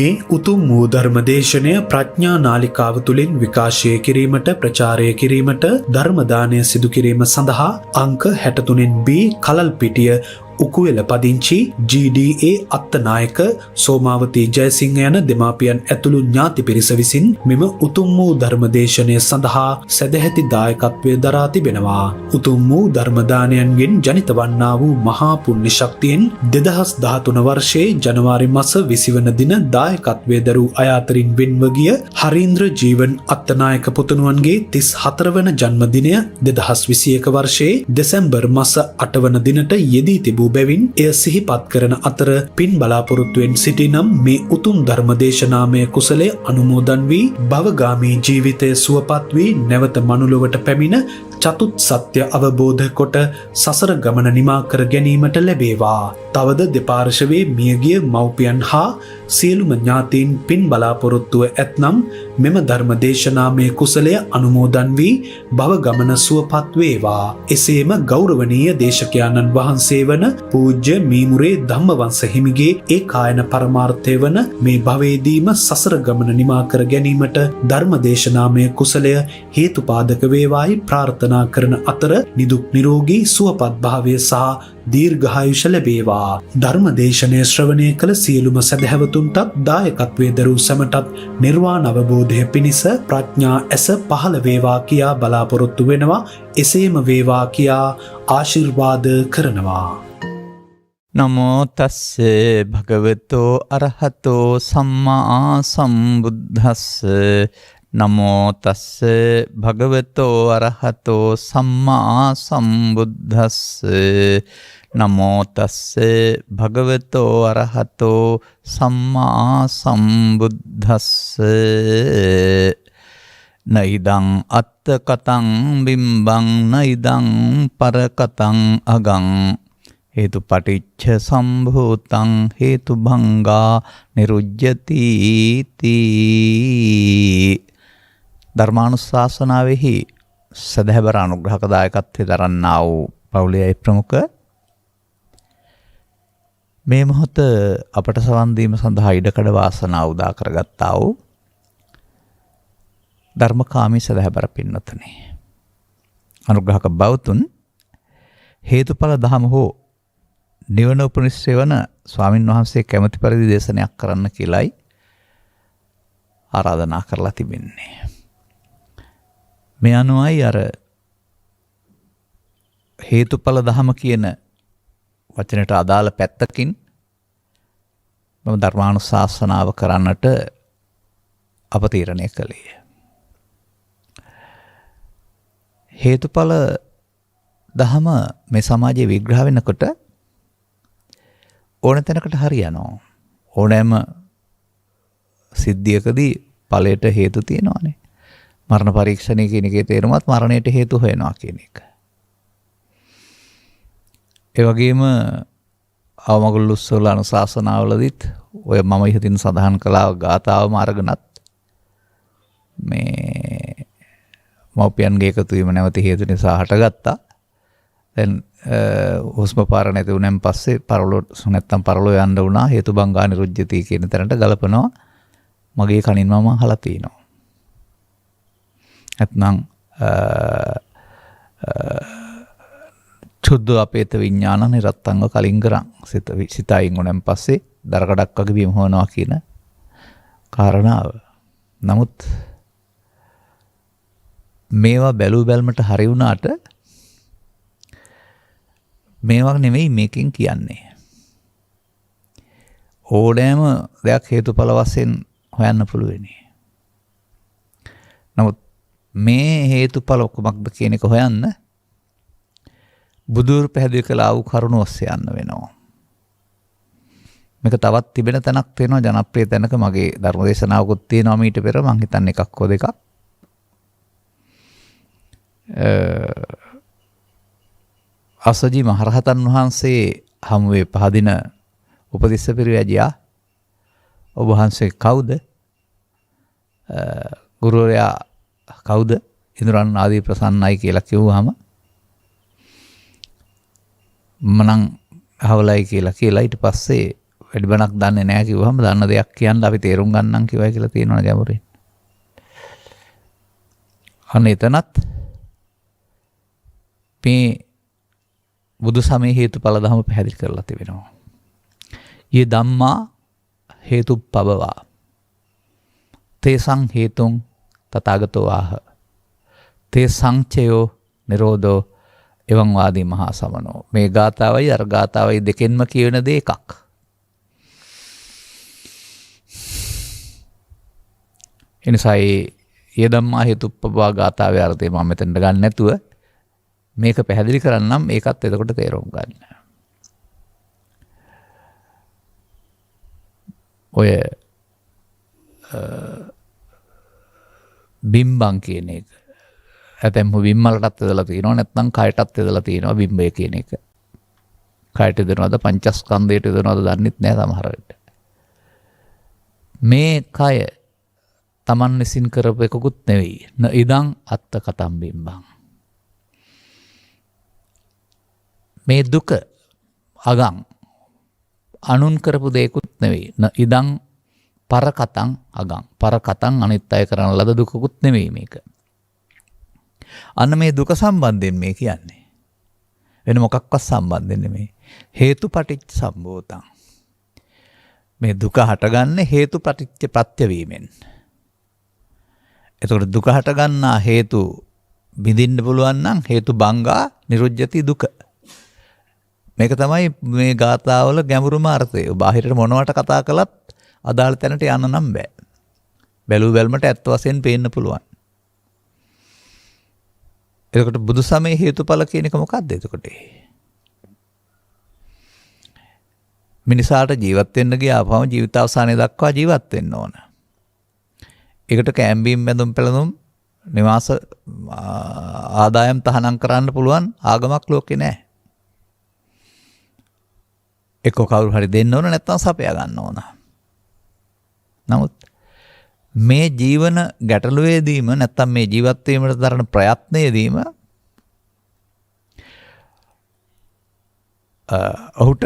මේ උතුම් වූ ධර්මදේශනය ප්‍රඥා නාලිකාව තුළින් විකාශය කිරීමට ප්‍රචාරය කිරීමට ධර්මදානය සිදු කිරීම සඳහා අංක 63 B කලල්පිටිය උකුවෙල පදිංචි GDA අත්තනායක සෝමාවතී ජයසිංහ යන දෙමාපියන් ඇතුළු ඥාති පිරිස විසින් මෙම උතුම් වූ ධර්මදේශනය සඳහා සැදැහැති දායකත්වය දරා තිබෙනවා. උතුම් වූ ධර්මදානයන්ගෙන් ජනිත වන්නා වූ මහා පුණ්‍ය ශක්තියෙන් 2013 වර්ෂයේ ජනවාරි මාස 20 වන දින දායකත්වය දරූ අය අතරින් වෙන්ව ගිය හරීන්ද්‍ර ජීවන් අත්තනායක පුතුණුවන්ගේ 34 වන ජන්මදිනය 2021 වර්ෂයේ දෙසැම්බර් මාස 8 වන දිනට යෙදී තිබූ බැවින් එය සිහිපත් කරන අතර පින් බලාපොරොත්තුවෙන් සිටිනම් මේ උතුම් ධර්මදේශනාමය කුසලය අනුමෝදන් වී භවගාමී ජීවිතය සුවපත් වී නැවත මනුලොවට පැමිණ චතුත් සත්‍ය අවබෝධ කොට සසර ගමන නිමා කර ගැනීමට ලැබේවා. තවද දෙපාර්ශවයේ මියගිය මව්පියන් හා සියලුම ඥාතීන් පින් බලාපොරොත්තුව ඇතනම් මෙම ධර්මදේශනාමය කුසලය අනුමෝදන් වී භව ගමන සුවපත් වේවා. එසේම ගෞරවනීය දේශකයාණන් වහන්සේ වන පූජ්‍ය මීමුරේ ධම්මවංශ හිමිගේ ඒකායන පරමාර්ථය වන මේ භවයේදීම සසර ගමන නිමා කර ගැනීමට ධර්මදේශනාමය කුසලය හේතුපාදක වේවායි ප්‍රාර්ථනා කරන අතර නිදුක් නිරෝගී සුවපත් භාවය සහ දීර්ඝායුෂ ලැබේවා. ධර්මදේශනය ශ්‍රවණය කළ සියලුම සදහැවතුන්ටත් දායකත්වයේ දරූ සැමටත් නිර්වාණ අවබෝධය පිණිස ප්‍රඥා ඇස පහළ වේවා කියා බලාපොරොත්තු වෙනවා. එසේම වේවා කියා ආශිර්වාද කරනවා. නමෝ තස්සේ භගවතෝ අරහතෝ සම්මා සම්බුද්දස්ස. නමෝ තස්සේ භගවතෝ අරහතෝ සම්මා සම්බුද්දස්ස. නමෝ තස්සේ භගවතෝ අරහතෝ සම්මා සම්බුද්දස්ස. නයිදං අත්ත කතං බිම්බං නයිදං පර කතං අගං හේතුපටිච්ච සම්භූතං හේතුභංගා නිරුජ්ජති තී. ධර්මානුශාසනාවෙහි සදහැබර අනුග්‍රහක දායකත්වයේ දරන්නා වූ පවුලේ ප්‍රමුඛ මේ මොහොත අපට සවන් දීම සඳහා ඉඩකඩ වාසනාව උදා කරගත්තා වූ ධර්මකාමී සදහැබර පින්නතුනි, අනුග්‍රහක බෞතුන් හේතුඵල දහම හෝ නිවන උපනිශ්‍රේ වන ස්වාමින් වහන්සේ කැමැති පරිදි දේශනයක් කරන්න කියලායි ආරාධනා කරලා තිබෙන්නේ. මේ අනුවයි අර හේතුඵල දහම කියන වචනයට අදාළ පැත්තකින් මම ධර්මානුශාසනාව කරන්නට අප තීරණය කළේ. හේතුඵල දහම මේ සමාජයේ විග්‍රහ වෙනකොට ඕන තැනකට හරියනවා. ඕනෑම සිද්ධියකදී ඵලයට හේතු තියෙනවානේ. මරණ පරීක්ෂණය කියන එකේ තේරුමත් මරණයට හේතු හොයනවා කියන එක. ඒ වගේම අවමගුල් උත්සවල අනුශාසනාවලදීත් ඔය මම ඉහතින් සඳහන් කළා ගාථාවම අරගෙනත් මේ මව්පියන්ගේ එකතු වීම නැවති හේතු නිසා හටගත්තා. දැන් හුස්ම පාර නැති වුණාන් පස්සේ නැත්තම් පරලෝ යන්න වුණා. හේතුබංගා නිරුජ්ජති කියන තැනට ගලපනවා. මගේ කනින්ම මම අහලා තිනවා. නැත්නම් චුද්ධ අපේත විඥාන නිරත්තංග කලින්ගරං සිතයින් උනන් පස්සේ දරකඩක් වගේ බිම හොනවා කියන කාරණාව. නමුත් මේවා බැලූ බැල්මට හරි වුණාට මේවා නෙමෙයි මේකෙන් කියන්නේ. ඕනෑම දෙයක් හේතුඵල වශයෙන් හොයන්න පුළුවනි. නමුත් මේ හේතුඵල කොමක්ද කියන එක හොයන්න බුදුරු පැහැදිලි කළ ආ වූ කරුණ ඔස්සේ යන්න වෙනවා. මේක තවත් තිබෙන තැනක් තියෙනවා, ජනප්‍රිය තැනක මගේ ධර්මදේශනාවකුත් තියෙනවා මීට පෙර. මං හිතන්නේ එකක් හෝ දෙකක්. අසජි මහරහතන් වහන්සේ හමුවේ පහදින උපදෙස් පිරිවැජියා ඔබ වහන්සේ කවුද? ගුරුවරයා කවුද? ඉඳුරන් ආදී ප්‍රසන්නයි කියලා කිව්වහම මනම් අහවලයි කියලා ඊට පස්සේ වැඩි බණක් දන්නේ නැහැ කිව්වම දන්න දෙයක් කියන්න අපි තේරුම් ගන්නම් කිව්වයි කියලා තියෙනවා ගැඹුරින්. අන්න එතනත් මේ බුදු සමය හේතුඵල ධම පැහැදිලි කරලා තිබෙනවා. යේ ධම්මා හේතුප්පබවා තේසං හේතුං තථාගතෝ ආහ තේ සංචයෝ නිරෝධෝ එවං වාදී මහා සමනෝ. මේ ගාථාවයි අර ගාථාවයි දෙකෙන්ම කියවෙන දේ එකක්. එනිසා යේ ධම්මා හේතුප්පබවා ගාථාවේ අර්ථය මම මෙතනට ගන්න නැතුව මේක පැහැදිලි කරන්නම් ඒකත් එතකොට තේරුම් ගන්න. ඔය බිම්බං කියන එක ඇතැම්හු බිම්මලටත් යොදලා තියෙනවා නැත්නම් කයටත් යොදලා තියෙනවා බිම්බය කියන එක. කයට යොදනවද පංචස්කන්ධයට යොදනවද දන්නෙත් නෑ සමහර වෙලට. මේ කය තමන් විසින් කරපු එකකුත් නෙවෙයි. න ඉදං අත්ත කතම් බිම්බං. මේ දුක අගං අනුන් කරපු දෙයක්කුත් නෙවෙයි. න ඉදං පරකතං අගං. පරකතං අනිත් අය කරන ලද දුකකුත් නෙවෙයි මේක. අන්න මේ දුක සම්බන්ධයෙන් මේ කියන්නේ. වෙන මොකක්වත් සම්බන්ධයෙන් නෙමෙයි. හේතුපටිච්ච සම්භූතං. මේ දුක හටගන්නේ හේතුපටිච්ච ප්‍රත්‍ය වීමෙන්. එතකොට දුක හටගන්නා හේතු බිඳින්න පුළුවන් නම් හේතු බංගා නිරුජ්ජති දුක. මේක තමයි මේ ගාථාවල ගැඹුරුම අර්ථය. බාහිරට මොනවට කතා කළත් අදාළ තැනට යන්න නම් බෑ. බැලූ බැල්මට ඇත්ත වශයෙන් පේන්න පුළුවන්. එතකොට බුදු සමයේ හේතුඵල කියන එක මොකක්ද එතකොට? මිනිසාට ජීවත් වෙන්න ගියාපම ජීවිතාවසානය දක්වා ජීවත් වෙන්න ඕන. ඒකට කැම්බීම් බැඳුම් පෙළඳුම් නිවාස ආදායම් තහනම් කරන්න පුළුවන් ආගමක් ලෝකේ නැහැ. එක්ක කවුරු හරි දෙන්න ඕන නැත්නම් සපයා ගන්න ඕන. නමුත් මේ ජීවන ගැටලුවේදීම නැත්නම් මේ ජීවත් වීමට දරන ප්‍රයත්නයේදීම ඔහුට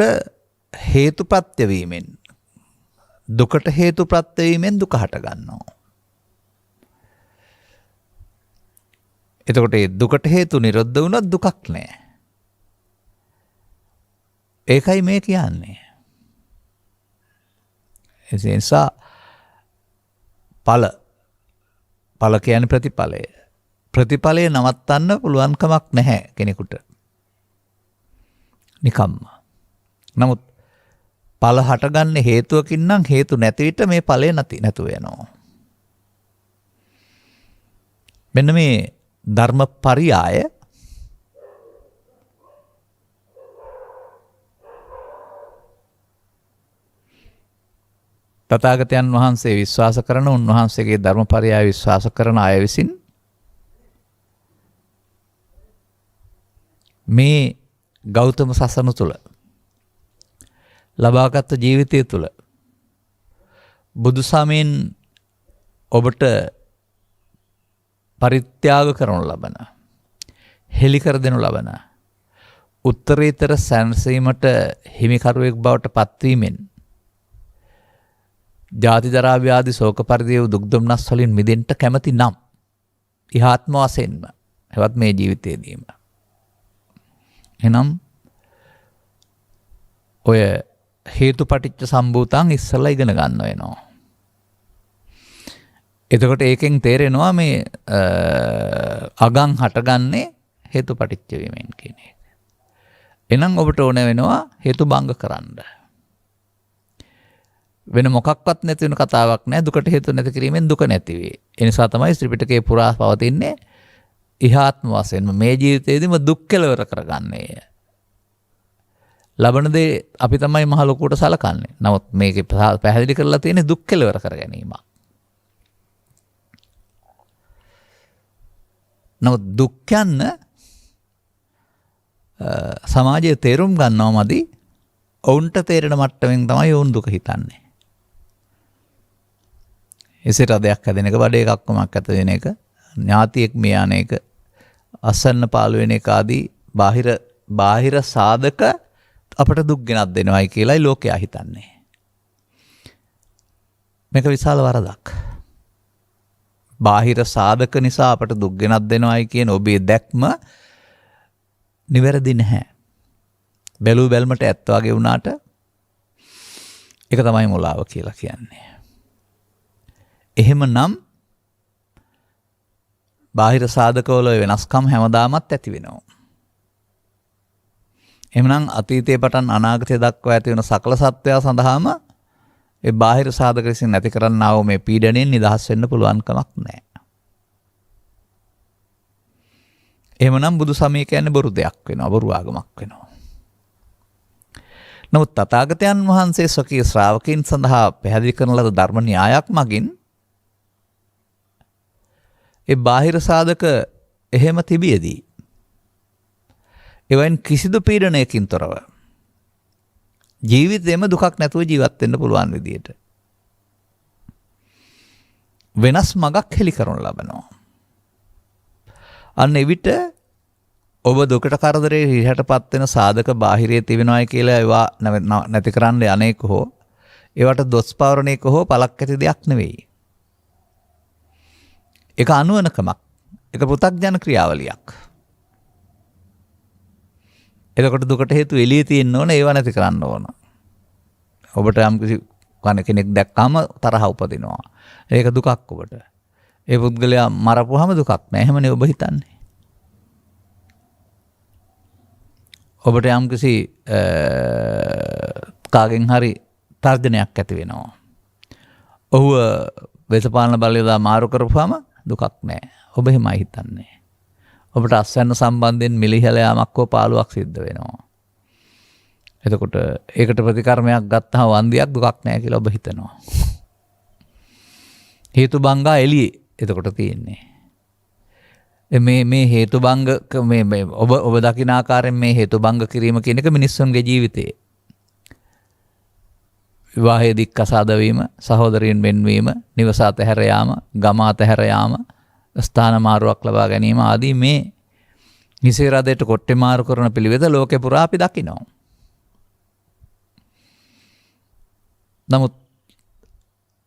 හේතුප්‍රත්‍ය වීමෙන් දුකට හේතුප්‍රත්‍ය වීමෙන් දුක හට ගන්නවා. එතකොට ඒ දුකට හේතු නිරුද්ධ වුණොත් දුකක් නැහැ. ඒකයි මේ කියන්නේ. ඒ නිසා ඵල කියන්නේ ප්‍රතිඵලය. ප්‍රතිඵලය නවත්තන්න පුළුවන් කමක් නැහැ කෙනෙකුට. නිකම්ම. නමුත් ඵල හටගන්නේ හේතුවකින් නම් හේතු නැති විට මේ ඵලය නැතුව යනවා. මෙන්න මේ ධර්ම පරියාය තථාගතයන් වහන්සේ විශ්වාස කරන උන්වහන්සේගේ ධර්මපරයය විශ්වාස කරන අය විසින් මේ ගෞතම සසන තුළ ලබාගත් ජීවිතය තුළ බුදුසමයෙන් ඔබට පරිත්‍යාග කරනු ලබන හෙළි කර දෙනු ලබන උත්තරීතර සැනසීමට හිමිකරුවෙක් බවට පත්වීමෙන් ජාති ජරා ව්‍යාධි ශෝක පරිදේව දුක් දුම්නස් වලින් මිදෙන්න කැමති නම් ඉහාත්ම වශයෙන්ම එවත් මේ ජීවිතයේදීම එනම් ඔය හේතුපටිච්ච සම්භූතං ඉස්සෙල්ලා ඉගෙන ගන්න වෙනවා. එතකොට ඒකෙන් තේරෙනවා මේ අගන් හටගන්නේ හේතුපටිච්ච වීමෙන් කියන එක. එහෙනම් ඔබට ඕන වෙනවා හේතු භංග කරන්න. වෙන මොකක්වත් නැති වෙන කතාවක් නෑ. දුකට හේතු නැති කිරීමෙන් දුක නැති වේ. ඒ නිසා තමයි ත්‍රිපිටකයේ පුරා පවතින්නේ ඉහාත්ම වශයෙන්ම මේ ජීවිතයේදීම දුක් කෙලවර කරගන්නේ. ලබන දේ අපි තමයි මහ ලොකුට සලකන්නේ. නමුත් මේකේ පැහැදිලි කරලා තියෙන්නේ දුක් කෙලවර කර ගැනීම. නමුත් දුක් යන්න සමාජයේ තේරුම් ගන්නවමදි ඔවුන්ට තේරෙන මට්ටමින් තමයි ඔවුන් දුක හිතන්නේ. එසේට අදයක් හැදෙන එක, බඩේ එකක්කමක් ඇත වෙන එක, ඥාතියෙක් මිය යන එක, අසන්න පාළු වෙන එක ආදී බාහිර සාධක අපට දුක් ගෙනත් දෙනවයි කියලායි ලෝකයා හිතන්නේ. මේක විශාල වරදක්. බාහිර සාධක නිසා අපට දුක් ගෙනත් දෙනවයි කියන ඔබේ දැක්ම නිවැරදි නැහැ. බැලූ බැල්මට ඇත්ත වගේ වුණාට ඒක තමයි මුලාව කියලා කියන්නේ. එහෙමනම් බාහිර සාධකවල වෙනස්කම් හැමදාමත් ඇති වෙනවා. එහෙමනම් අතීතයේ පටන් අනාගතය දක්වා ඇති වෙන සකල සත්වයා සඳහාම ඒ බාහිර සාධක විසින් නැති කරන්නා වූ මේ පීඩණයෙන් නිදහස් වෙන්න පුළුවන් කමක් නැහැ. එහෙමනම් බුදු සමය කියන්නේ බොරු දෙයක් වෙනවා, බොරු ආගමක් වෙනවා. නමුත් තථාගතයන් වහන්සේ ස්වකීය ශ්‍රාවකයන් සඳහා පැහැදිලි කරන ලද ධර්ම න්‍යායක් මගින් ඒ බාහිර සාධක එහෙම තිබියදී එවැනි කිසිදු පීඩනයකින් තොරව ජීවිතේම දුකක් නැතුව ජීවත් වෙන්න පුළුවන් විදියට වෙනස් මගක් හෙලි කරනු ලබනවා. අන්න එවිට ඔබ දුකට කරදරේ හිරටපත් වෙන සාධක බාහිරයේ තිබෙනවායි කියලා ඒවා නැති කරන්න අනේක හෝ ඒවට දොස් පවරණයක හෝ පළක් ඇති දෙයක් නෙවෙයි. ඒක අනුවනකමක්. ඒක පෘථග්ජන ක්‍රියාවලියක්. එතකොට දුකට හේතු එළියේ තියෙන්න ඕන, ඒව නැති කරන්න ඕන. ඔබට යම් කිසි කෙනෙක් දැක්කම තරහ උපදිනවා. ඒක දුකක් ඔබට. ඒ පුද්ගලයා මරපුවාම දුකක් නෑ. එහෙමනේ ඔබ හිතන්නේ. ඔබට යම් කිසි කාගෙන් හරි තර්ජනයක් ඇති වෙනවා. ඔහුව දේශපාලන බලය දා මාරු කරපුවාම දුකක් නෑ. ඔබ එහෙමයි හිතන්නේ. ඔබට අස්වැන්න සම්බන්ධයෙන් මිලිහෙල යාමක් හෝ පාළුවක් සිද්ධ වෙනවා. එතකොට ඒකට ප්‍රතිකර්මයක් ගත්තහම වන්දියක් දුකක් නෑ කියලා ඔබ හිතනවා. හේතු බංගා එළියේ එතකොට තියෙන්නේ. මේ හේතු බංග මේ ඔබ දකින ආකාරයෙන් මේ හේතු බංග කිරීම කියන එක මිනිස්සුන්ගේ ජීවිතේ. විවාහයේදී කසාද වීම, සහෝදරයන් වෙන්වීම, නිවස අතහැර යාම, ගම අතහැර යාම, ස්ථාන මාරුවක් ලබා ගැනීම ආදී මේ හිසේ රදයට කොට්ටේ මාරු කරන පිළිවෙත ලෝකේ පුරා අපි දකිනවා. නමුත්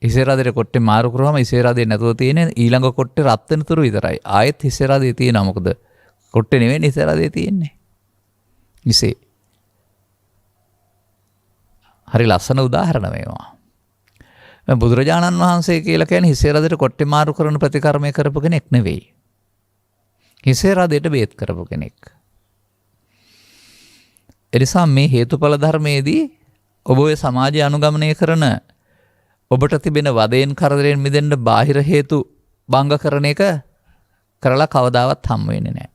හිසේ රදයට කොට්ටේ මාරු කරාම හිසේ රදේ නැතුව තියෙන ඊළඟ කොට්ටේ රත් වෙන තුරු විතරයි. ආයෙත් හිසේ රදේ තියෙනවා. මොකද කොට්ටේ නෙවෙයි හිසේ රදේ තියෙන්නේ. හිසේ. හරි ලස්සන උදාහරණ මේවා. බුදුරජාණන් වහන්සේ කියලා කියන්නේ හිසේ රදයට කොට්ටේ මාරු කරන ප්‍රතිකර්මය කරපු කෙනෙක් නෙවෙයි. හිසේ රදයට බේත් කරපු කෙනෙක්. එනිසා මේ හේතුඵල ධර්මයේදී ඔබ ඔය සමාජය අනුගමනය කරන ඔබට තිබෙන වදයෙන් කරදරයෙන් මිදෙන්න බාහිර හේතු භංග කරන එක කරලා කවදාවත් හම් වෙන්නේ නැහැ.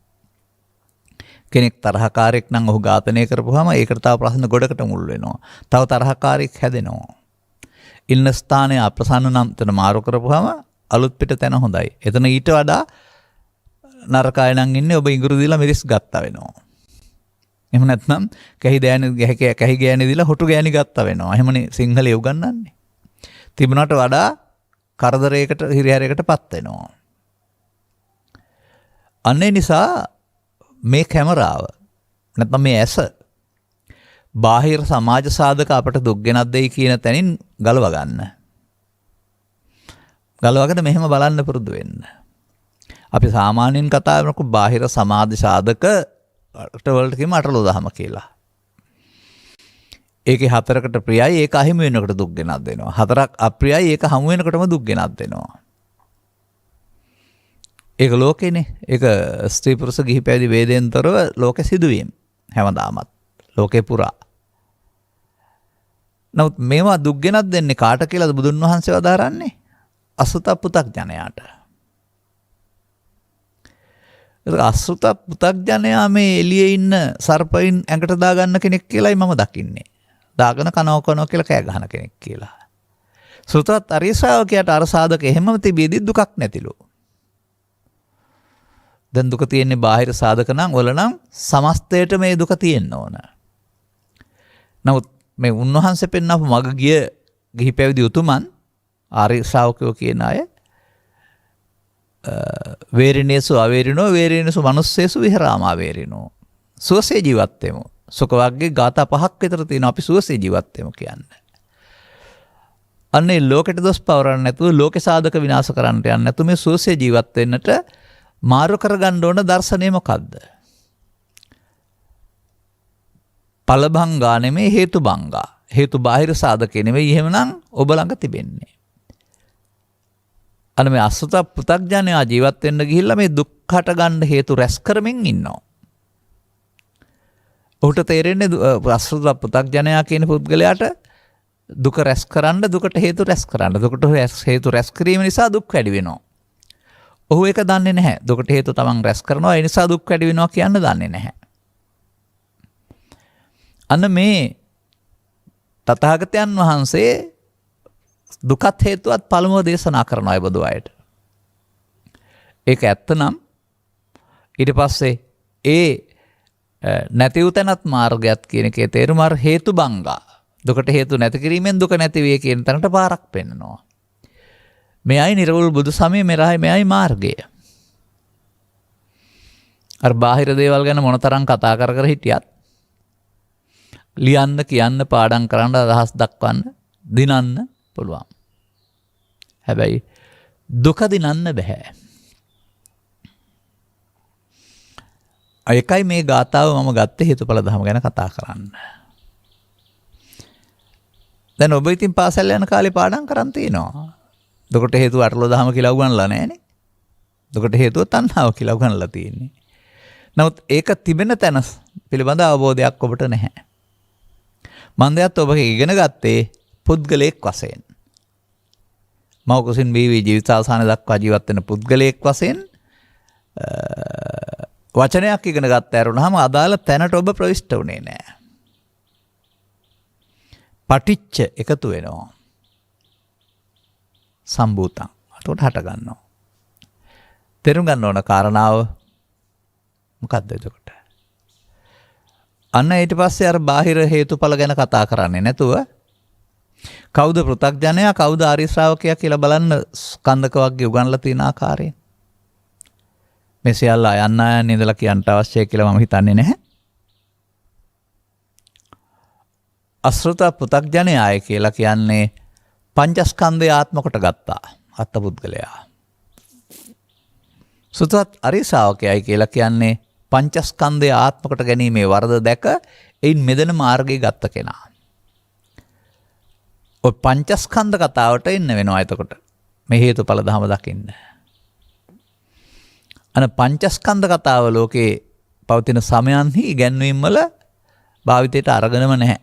කෙනෙක් තරහකාරයෙක් නම් ඔහු ඝාතනය කරපුවාම ඒකට තව ප්‍රශ්න ගොඩකට මුල් වෙනවා. තව තරහකාරයෙක් හැදෙනවා. ඉන්න ස්ථානය අප්‍රසන්න නම් තන මාරු කරපුවාම අලුත් පිට තැන හොඳයි. එතන ඊට වඩා නරකයි නම් ඉන්නේ ඔබ ඉඟුරු දීලා මිරිස් ගත්තා වෙනවා. එහෙම නැත්නම් කැහි ගෑණි දීලා හොටු ගෑණි ගත්තා වෙනවා. එහෙමනේ සිංහලයේ උගන්වන්නේ. තිබුණාට වඩා කරදරයකට හිරිහැරයකටපත් වෙනවා. අන්නේ නිසා මේ කැමරාව නැත්නම් මේ ඇස බාහිර සමාජ සාධක අපට දුක් ගෙනත් දෙයි කියන තැනින් ගලව ගන්න. ගලවගෙන මෙහෙම බලන්න පුරුදු වෙන්න. අපි සාමාන්‍යයෙන් කතා කරනකොට බාහිර සමාජ සාධක වලට කියමු අටලෝ දහම කියලා. ඒකේ හතරකට ප්‍රියයි ඒක අහිමි වෙනකොට දුක් ගෙනත් දෙනවා. හතරක් අප්‍රියයි ඒක හමු වෙනකොටම දුක් ගෙනත් දෙනවා. ඒක ලෝකේනේ. ඒක ස්ත්‍රී පුරුෂ ගිහි පැවිදි වේදෙන්තරව ලෝකෙ සිදුවීම් හැමදාමත් ලෝකේ පුරා. නමුත් මේවා දුක් ගෙනත් දෙන්නේ කාට කියලාද බුදුන් වහන්සේ වදාරන්නේ? අසුත පුතග්ජනයාට. ඒක අසුත පුතග්ජනයා මේ එළියේ ඉන්න සර්පයින් ඇඟට දාගන්න කෙනෙක් කියලායි මම දකින්නේ. දාගෙන කනෝ කියලා කෑ ගහන කෙනෙක් කියලා. සුතවත් අරිය ශ්‍රාවකයාට අර සාධක එහෙමම තිබෙද්දි දුකක් නැතිලු. දැන් දුක තියෙන්නේ බාහිර සාධක නම් වල නම් සමස්තයට මේ දුක තියෙන්න ඕන. නමුත් මේ උන්වහන්සේ පෙන්වපු මග ගිය ගිහි පැවිදි උතුමන් ආර්ය ශ්‍රාවකයෝ කියන අය වේරිනේසු අවේරිනෝ වේරිනේසු මනුස්සේසු විහරාමා වේරිනෝ සුවසේ ජීවත් වෙමු. සුඛ වර්ගයේ ગાථා 5ක් විතර තියෙනවා අපි සුවසේ ජීවත් වෙමු කියන්නේ. අන්නේ ලෝකෙට දොස් පවරන්න නැතුව ලෝක සාධක විනාශ කරන්නට යන්නේ නැතුව මේ සුවසේ ජීවත් වෙන්නට මාරු කරගන්න ඕන දර්ශනය මොකද්ද? ඵලභංගා නෙමෙයි හේතුභංගා. හේතු බාහිර සාධකේ නෙමෙයි එහෙමනම් ඔබ ළඟ තිබෙන්නේ. අන්න මේ අසුත පු탁ජනයා ජීවත් වෙන්න ගිහිල්ලා මේ දුක් හට ගන්න හේතු රැස් කරමින් ඉන්නවා. ඔහුට තේරෙන්නේ අසුත පු탁ජනයා කියන පුද්ගලයාට දුක රැස් කරන්න දුකට හේතු රැස් කරන්න. දුකට හේතු රැස් කිරීම නිසා දුක් වැඩි වෙනවා. ඔහු ඒක දන්නේ නැහැ. දුකට හේතු තමන් රැස් කරනවා ඒ නිසා දුක් වැඩි වෙනවා කියන්න දන්නේ නැහැ. අන්න මේ තථාගතයන් වහන්සේ දුකත් හේතුවත් පළමුව දේශනා කරනවා ඒ බඳු අයට. ඒක ඇත්තනම් ඊට පස්සේ ඒ නැති වූ තැනත් මාර්ගයත් කියන එකේ තේරුම අර හේතුබංගා. දුකට හේතු නැති කිරීමෙන් දුක නැති වේ කියන තැනට පාරක් පෙන්නනවා. මෙයයි නිර්වෘල් බුදු සමය මෙයයි මාර්ගය. අර බාහිර දේවල් ගැන මොනතරම් කතා කර හිටියත් ලියන්න කියන්න පාඩම් කරන්න අදහස් දක්වන්න දිනන්න පුළුවන්. හැබැයි දුක දිනන්න බෑ. ඒකයි මේ ගාථාව මම ගත්තේ හේතුඵල ධම ගැන කතා කරන්න. දැන් ඔබ ඉතින් පාසල් යන කාලේ පාඩම් කරන් තිනවා. දුකට හේතුව අටලෝ දහම කියලා උගන්ලා නැහනේ. දුකට හේතුව තණ්හාව කියලා උගන්ලා තියෙන්නේ. නමුත් ඒක තිබෙන තැන පිළිබඳ අවබෝධයක් ඔබට නැහැ. මන්දයත් ඔබ ඉගෙන ගත්තේ පුද්ගලයෙක් වශයෙන්. මව කුසින් බීවි ජීවිතාවසාන දක්වා ජීවත් වෙන පුද්ගලයෙක් වශයෙන් වචනයක් ඉගෙන ගත්ත ඇරුණාම අදාළ තැනට ඔබ ප්‍රවිෂ්ඨ වුණේ නැහැ. පටිච්ච එකතු වෙනවා. සම්භූතං අතට හට ගන්නවා. තේරුම් ගන්න ඕන කාරණාව මොකක්ද එතකොට? අන්න ඊට පස්සේ අර බාහිර හේතුඵල ගැන කතා කරන්නේ නැතුව කවුද පෘථග්ජනයා කවුද ආර්ය ශ්‍රාවකයා කියලා බලන්න ස්කන්ධක වර්ගය උගන්ලා තියෙන ආකාරය. මේ සියල්ල අයන්න ඉඳලා කියන්න අවශ්‍යයි කියලා මම හිතන්නේ නැහැ. අසෘත පෘථග්ජනයාය කියලා කියන්නේ පංචස්කන්ධය ආත්ම කොට ගත්තා අත්පුද්ගලයා. සුතත් ආර්ය ශ්‍රාවකයයි කියලා කියන්නේ පංචස්කන්ධය ආත්ම කොට ගැනීමේ වරද දැක එයින් මෙදෙන මාර්ගය ගත්ත කෙනා. ඔය පංචස්කන්ධ කතාවට එන්න වෙනවා එතකොට. මේ හේතුඵල ධම දකින්න. අන පංචස්කන්ධ කතාව ලෝකේ පවතින සමයන්හි ඉගැන්වීම් වල භාවිතයට අරගෙනම නැහැ.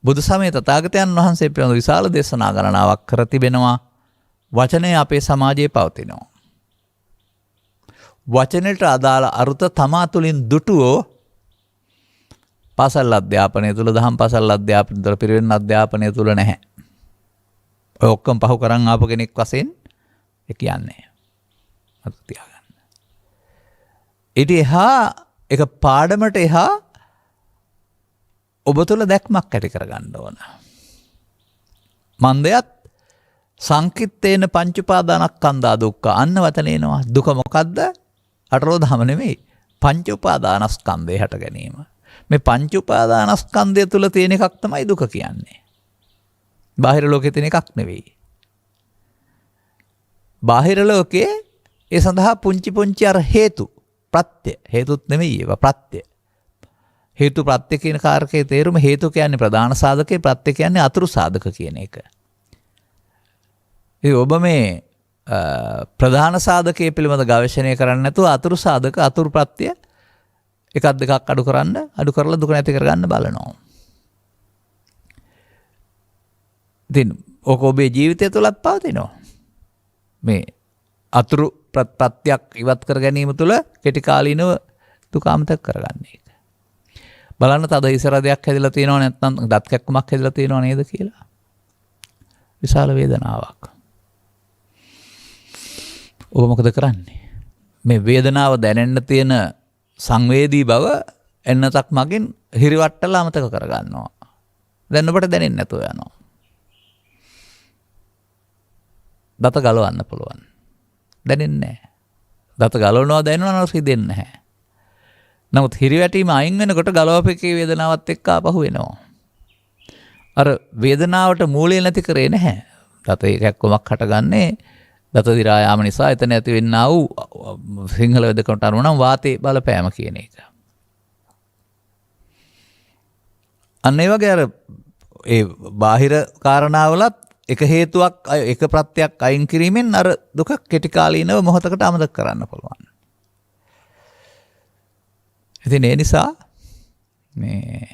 බුදු සමයේ තථාගතයන් වහන්සේ පිළිබඳ විශාල දේශනා ගණනාවක් කර තිබෙනවා. වචනය අපේ සමාජයේ පවතිනවා. වචනයට අදාළ අරුත තමා තුළින් දුටුවෝ පාසල් අධ්‍යාපනය තුළ දහම් පාසල් අධ්‍යාපනය තුළ පිරිවෙන් අධ්‍යාපනය තුළ නැහැ. ඔය ඔක්කොම පහු කරන් ආපු කෙනෙක් වශයෙන් ඒ කියන්නේ. මතක තියාගන්න. ඊට එහා එක පාඩමට එහා ඔබ තුළ දැක්මක් ඇති කරගන්න ඕන. මන්දයත් සංකිට්ඨේන පංච උපාදානස්කන්ධා දුක්ඛ අන්න වතනේනවා. දුක මොකද්ද? අටලෝ දහම නෙමෙයි. පංච උපාදානස්කන්ධය හට ගැනීම. මේ පංච උපාදානස්කන්ධය තුල තියෙන එකක් තමයි දුක කියන්නේ. බාහිර ලෝකේ තියෙන එකක් නෙවෙයි. බාහිර ලෝකේ ඒ සඳහා පුංචි පුංචි අර හේතු ප්‍රත්‍ය හේතුත් නෙවෙයි ඒවා ප්‍රත්‍ය. හේතු ප්‍රත්‍ය කියන කාරකයේ තේරුම හේතු කියන්නේ ප්‍රධාන සාධකේ ප්‍රත්‍ය කියන්නේ අතුරු සාධක කියන එක. ඒ ඔබ මේ ප්‍රධාන සාධකයේ පිළිබඳ ගවේෂණය කරන්නේ නැතුව අතුරු සාධක අතුරු ප්‍රත්‍ය එකක් දෙකක් අඩු කරලා දුක නැති කරගන්න බලනවා. ඉතින් ඔක ඔබේ ජීවිතය තුළත් පවතිනවා. මේ අතුරු ප්‍රත්‍යක් ඉවත් කර ගැනීම තුළ කෙටි කාලීනව දුක අමතක කරගන්න එක. බලන්න තද ඉසරදයක් හැදිලා තියෙනව නැත්නම් දත් කැක්කමක් හැදිලා තියෙනව නේද කියලා. විශාල වේදනාවක්. ඔබ මොකද කරන්නේ? මේ වේදනාව දැනෙන්න තියෙන සංවේදී බව එන්නතක් මගින් හිරිවට්ටලා අමතක කරගන්නවා. දැන් ඔබට දැනෙන්නේ නැතුව යනවා. දත ගලවන්න පුළුවන්. දැනෙන්නේ නැහැ. දත ගලවනවා දැනෙනවා රිදෙන්නේ නැහැ. නමුත් හිරිවැටීම අයින් වෙනකොට ගලවපෙකේ වේදනාවත් එක්ක ආපහු එනවා. අර වේදනාවට මූලය නැති කරේ නැහැ. දත කැක්කමක් හටගන්නේ දත දිරා යාම නිසා එතන ඇති වෙන්නා වූ සිංහල වෙදකමට අනුව නම් වාතයේ බලපෑම කියන එක. අන්න ඒ වගේ අර ඒ බාහිර කාරණාවලත් එක හේතුවක් එක ප්‍රත්‍යක් අයින් කිරීමෙන් අර දුක කෙටි කාලීනව මොහොතකට අමතක කරන්න පුළුවන්. ඉතින් ඒ නිසා මේ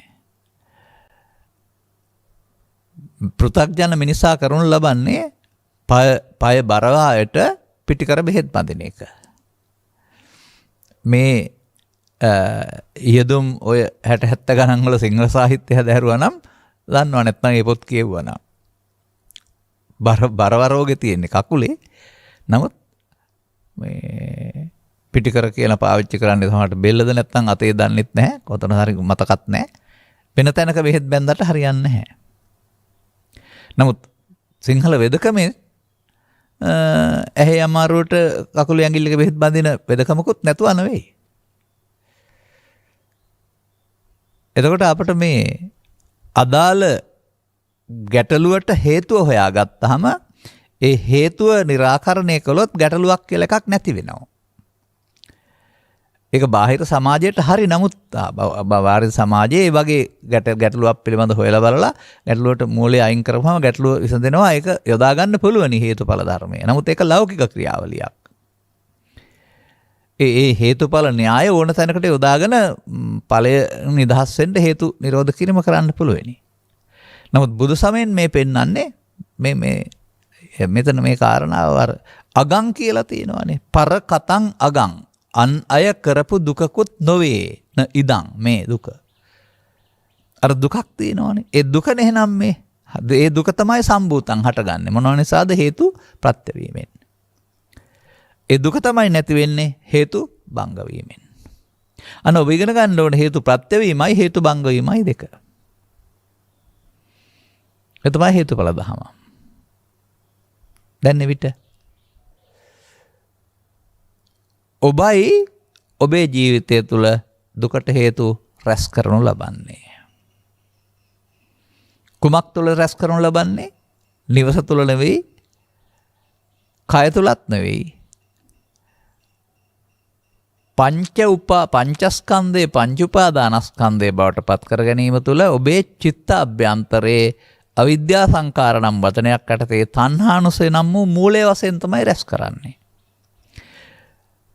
පෘථග්ජන මිනිසා කරනු ලබන්නේ පය බරවායට පිටිකර බෙහෙත් බඳින එක. මේ ඊයදුම් ඔය 60 70 ගණන් වල සිංහල සාහිත්‍ය හැදෑරුවා නම් දන්නව නැත්නම් ඒ පොත් කියවුවා නම් බරවරෝගේ තියෙන්නේ කකුලේ. නමුත් මේ පිටිකර කියලා පාවිච්චි කරන්නේ සමහරට බෙල්ලද නැත්නම් අතේ දන්නෙත් නැහැ. කොතන හරි මතකත් නැහැ. වෙන තැනක බෙහෙත් බැන්දට හරියන්නේ නැහැ. නමුත් සිංහල වෙදකමේ ඇහි අමාරුවට කකුලේ ඇඟිල්ලක බෙහෙත් බඳින වෙදකමකුත් නැතුව නෙවෙයි. එතකොට අපිට මේ අදාළ ගැටලුවට හේතුව හොයාගත්තාම ඒ හේතුව निराකරණය කළොත් ගැටලුවක් කියලා එකක් නැති වෙනවා. ඒක බාහිර සමාජයට හරි. නමුත් බාහිර සමාජයේ මේ වගේ ගැටලුවක් පිළිබඳ හොයලා බලලා ගැටලුවට මූලය අයින් කරපුවම ගැටලුව විසඳෙනවා. ඒක යොදා ගන්න පුළුවන් හේතුඵල ධර්මය. නමුත් ඒක ලෞකික ක්‍රියාවලියක්. ඒ හේතුඵල න්‍යාය ඕන තැනකට යොදාගෙන ඵලය නිදහස් වෙන්න හේතු නිරෝධ කිරීම කරන්න පුළුවනි. නමුත් බුදු සමයෙන් මේ පෙන්වන්නේ මෙතන මේ කාරණාව අර අගං කියලා තියෙනවානේ. පර කතං අගං. අන් අය කරපු දුකකුත් නොවේ න ඉදං මේ දුක. අර දුකක් තියෙනවානේ. ඒ දුක නෙහෙනම් මේ ඒ දුක තමයි සම්භූතං හටගන්නේ. මොනව නිසාද? හේතු ප්‍රත්‍ය වීමෙන්. ඒ දුක තමයි නැති වෙන්නේ හේතු භංග වීමෙන්. අන්න ඔබ ඉගෙන ගන්න ඕනේ හේතු ප්‍රත්‍ය වීමයි හේතු භංග වීමයි දෙක. ඒ තමයි හේතුඵල ධම. දැන් එවිට ඔබයි ඔබේ ජීවිතය තුළ දුකට හේතු රැස් කරනු ලබන්නේ. කුමක් තුළ රැස් කරනු ලබන්නේ? නිවස තුළ නෙවෙයි, කය තුලත් නෙවෙයි. පංචස්කන්ධේ පංච උපාදානස්කන්ධේ බවට පත් කර ගැනීම තුළ ඔබේ චිත්ත අභ්‍යන්තරයේ අවිද්‍යා සංකාර නම් වචනයක් යටතේ තණ්හානුසය නම් වූ මූලය වශයෙන් තමයි රැස් කරන්නේ.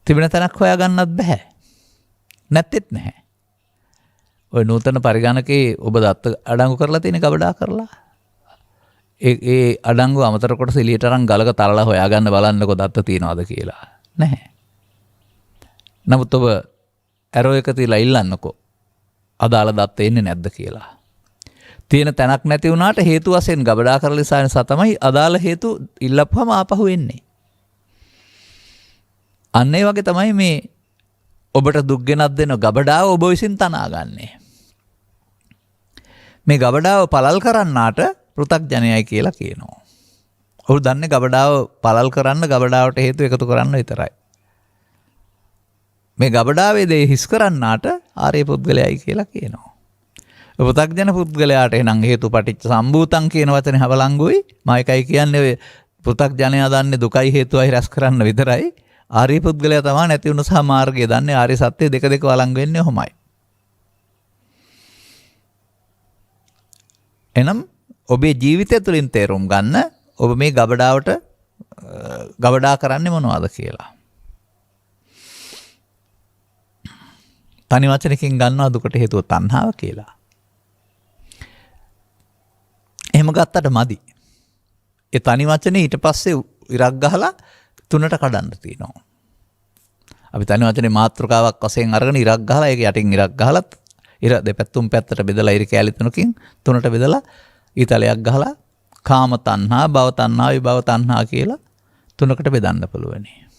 තිබෙන තැනක් හොයාගන්නත් බෑ. නැත්තේත් නැහැ. ඔය නූතන පරිගණකේ ඔබ දත්ත අඩංගු කරලා තියෙන ගබඩා කරලා. ඒ අඩංගු අමතර කොටස එළියට අරන් ගලක තරලා හොයාගන්න බලන්නකො දත්ත තියනවද කියලා. නැහැ. නමුත් ඔබ ඇරෝ එක තියලා ඉල්ලන්නකො අදාළ දත්ත එන්නේ නැද්ද කියලා. තියෙන තැනක් නැති වුණාට හේතු වශයෙන් ගබඩා කරලා ඉස්සන නිසා තමයි අදාළ හේතු ඉල්ලපුවම ආපහු එන්නේ. අන්න ඒ වගේ තමයි මේ ඔබට දුක් ගෙනත් දෙන ගබඩාව ඔබ විසින් තනාගන්නේ. මේ ගබඩාව පළල් කරන්නාට පෘථග්ජනයයි කියලා කියනවා. ඔහු දන්නේ ගබඩාව පළල් කරන්න ගබඩාවට හේතු එකතු කරන්න විතරයි. මේ ගබඩාවේ දේ හිස් කරන්නාට ආර්ය පුද්ගලයයි කියලා කියනවා. පෘථග්ජන පුද්ගලයාට එනම් හේතු පටිච්ච සම්භූතං කියන වචනේ හවලංගුයි. මම එකයි කියන්නේ ඔය පෘථග්ජනයා දන්නේ දුකයි හේතුවයි රැස් කරන්න විතරයි. ආර්ය පුද්ගලයා තමයි නැති වුණ සහ මාර්ගය දන්නේ. ආර්ය සත්‍ය දෙක වළංගු වෙන්නේ ඔහොමයි. එනම් ඔබේ ජීවිතය තුළින් තේරුම් ගන්න ඔබ මේ ගබඩා කරන්නේ මොනවද කියලා. තනි වචනකින් ගන්නවා දුකට හේතුව තණ්හාව කියලා. එහෙම ගත්තට මදි. ඒ තනි වචනේ ඊට පස්සේ ඉරක් ගහලා තුනට කඩන්න තියෙනවා. අපි තනි වචනේ මාත්‍රකාවක් වශයෙන් අරගෙන ඉරක් ගහලා ඒක යටින් ඉරක් ගහලත් ඉර දෙපැත්තුම් පැත්තට බෙදලා ඉර කැලි තුනකින් තුනට බෙදලා ඊතලයක් ගහලා කාම තණ්හා, භව තණ්හා, විභව තණ්හා කියලා තුනකට බෙදන්න පුළුවනි.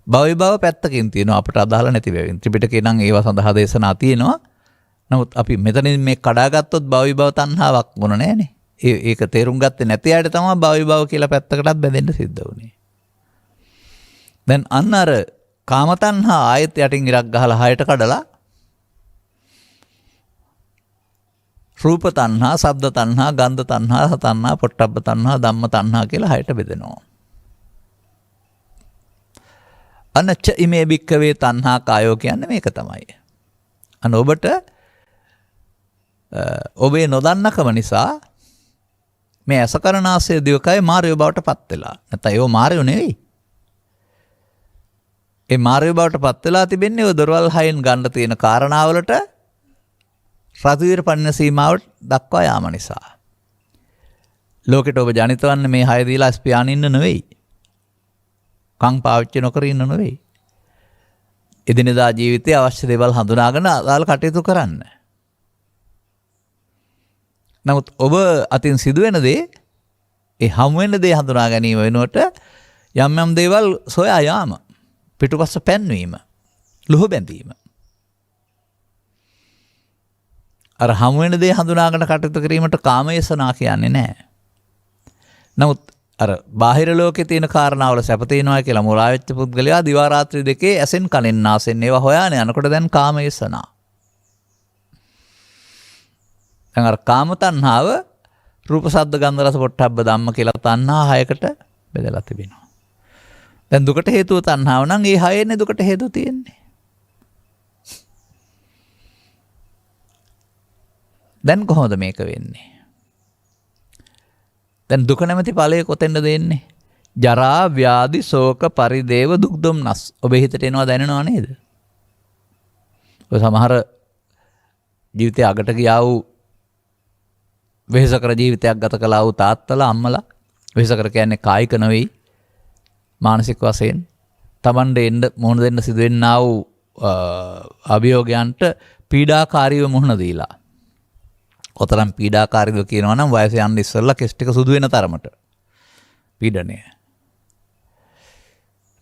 භව විභව පැත්තකින් තියෙනවා අපට අදාළ නැති වෙවින්. ත්‍රිපිටකේ නම් ඒවා සඳහා දේශනා තියෙනවා. නමුත් අපි මෙතනින් මේ කඩාගත්තොත් භව විභව තණ්හාවක් මොන නැහනේ. ඒක තේරුම් ගත්තේ නැති අයට තමයි භව විභව කියලා පැත්තකටත් බෙදෙන්න සිද්ධ වුනේ. දැන් අන්න අර කාම තණ්හා ආයත යටින් ඉරක් ගහලා හයට කඩලා රූප තණ්හා, ශබ්ද තණ්හා, ගන්ධ තණ්හා, රස තණ්හා, පොට්ටබ්බ තණ්හා, ධම්ම තණ්හා කියලා හයට බෙදෙනවා. අනච්ච ඉමේ භික්ඛවේ තණ්හා කායෝ කියන්නේ මේක තමයි. අන්න ඔබට ඔබේ නොදන්නකම නිසා මේ අසකරණාසය දිවකය මාර්යෝ බවට පත් වෙලා. නැත්නම් ඒව මාර්යෝ නෙවෙයි. ඒ මාර්යෝ බවට පත් වෙලා තිබෙන්නේ ඔය දොරවල් හයෙන් ගන්න තියෙන කාරණාවලට රතුවිර පන්න සීමාවට දක්වා යාම නිසා. ලෝකෙට ඔබ ජනිත වන්නේ මේ හය දීලා ස්පියාන ඉන්න නෙවෙයි. කං පාවිච්චි නොකර ඉන්න නෙවෙයි. එදිනෙදා ජීවිතයේ අවශ්‍ය දේවල් හඳුනාගෙන අදාළ කටයුතු කරන්න. නමුත් ඔබ අතින් සිදුවෙන දේ ඒ හමු වෙන දේ හඳුනා ගැනීම වෙනුවට යම් යම් දේවල් සොයා යාම, පිටුපස්ස පැන්වීම, ලුහ බැඳීම. අර හමු වෙන දේ හඳුනාගෙන කටයුතු කිරීමට කාමයේසනා කියන්නේ නැහැ. නමුත් අර බාහිර ලෝකේ තියෙන කාරණාවල සැප තියෙනවා කියලා මුලා වෙච්ච පුද්ගලයා දිවා රාත්‍රී දෙකේ ඇසෙන් කනෙන් නාසෙන් ඒවා හොයාගෙන යනකොට දැන් කාමයේසනා. දැන් අර කාම තණ්හාව රූප ශබ්ද ගන්ධ රස පොට්ටබ්බ ධම්ම කියලා තණ්හා හයකට බෙදලා තිබෙනවා. දැන් දුකට හේතුව තණ්හාව නම් ඒ හයේනේ දුකට හේතුව තියෙන්නේ. දැන් කොහොමද මේක වෙන්නේ? දැන් දුක නැමැති ඵලය කොතෙන්ද දෙන්නේ? ජරා ව්‍යාධි ශෝක පරිදේව දුක් දුම්නස්. ඔබේ හිතට එනවා දැනෙනව නේද? ඔය සමහර ජීවිතය අගට ගියා වූ වෙහෙසකර ජීවිතයක් ගත කළා වූ තාත්තලා අම්මලා, වෙහෙසකර කියන්නේ කායික නෙවෙයි මානසික වශයෙන් Tamande එන්න මුහුණ දෙන්න සිදුවෙන්නා වූ අභියෝගයන්ට පීඩාකාරීව මුහුණ දීලා. කොතරම් පීඩාකාරීද කියනවා නම් වයස යන්න ඉස්සෙල්ලා කෙස් ටික සුදු වෙන තරමට පීඩනය.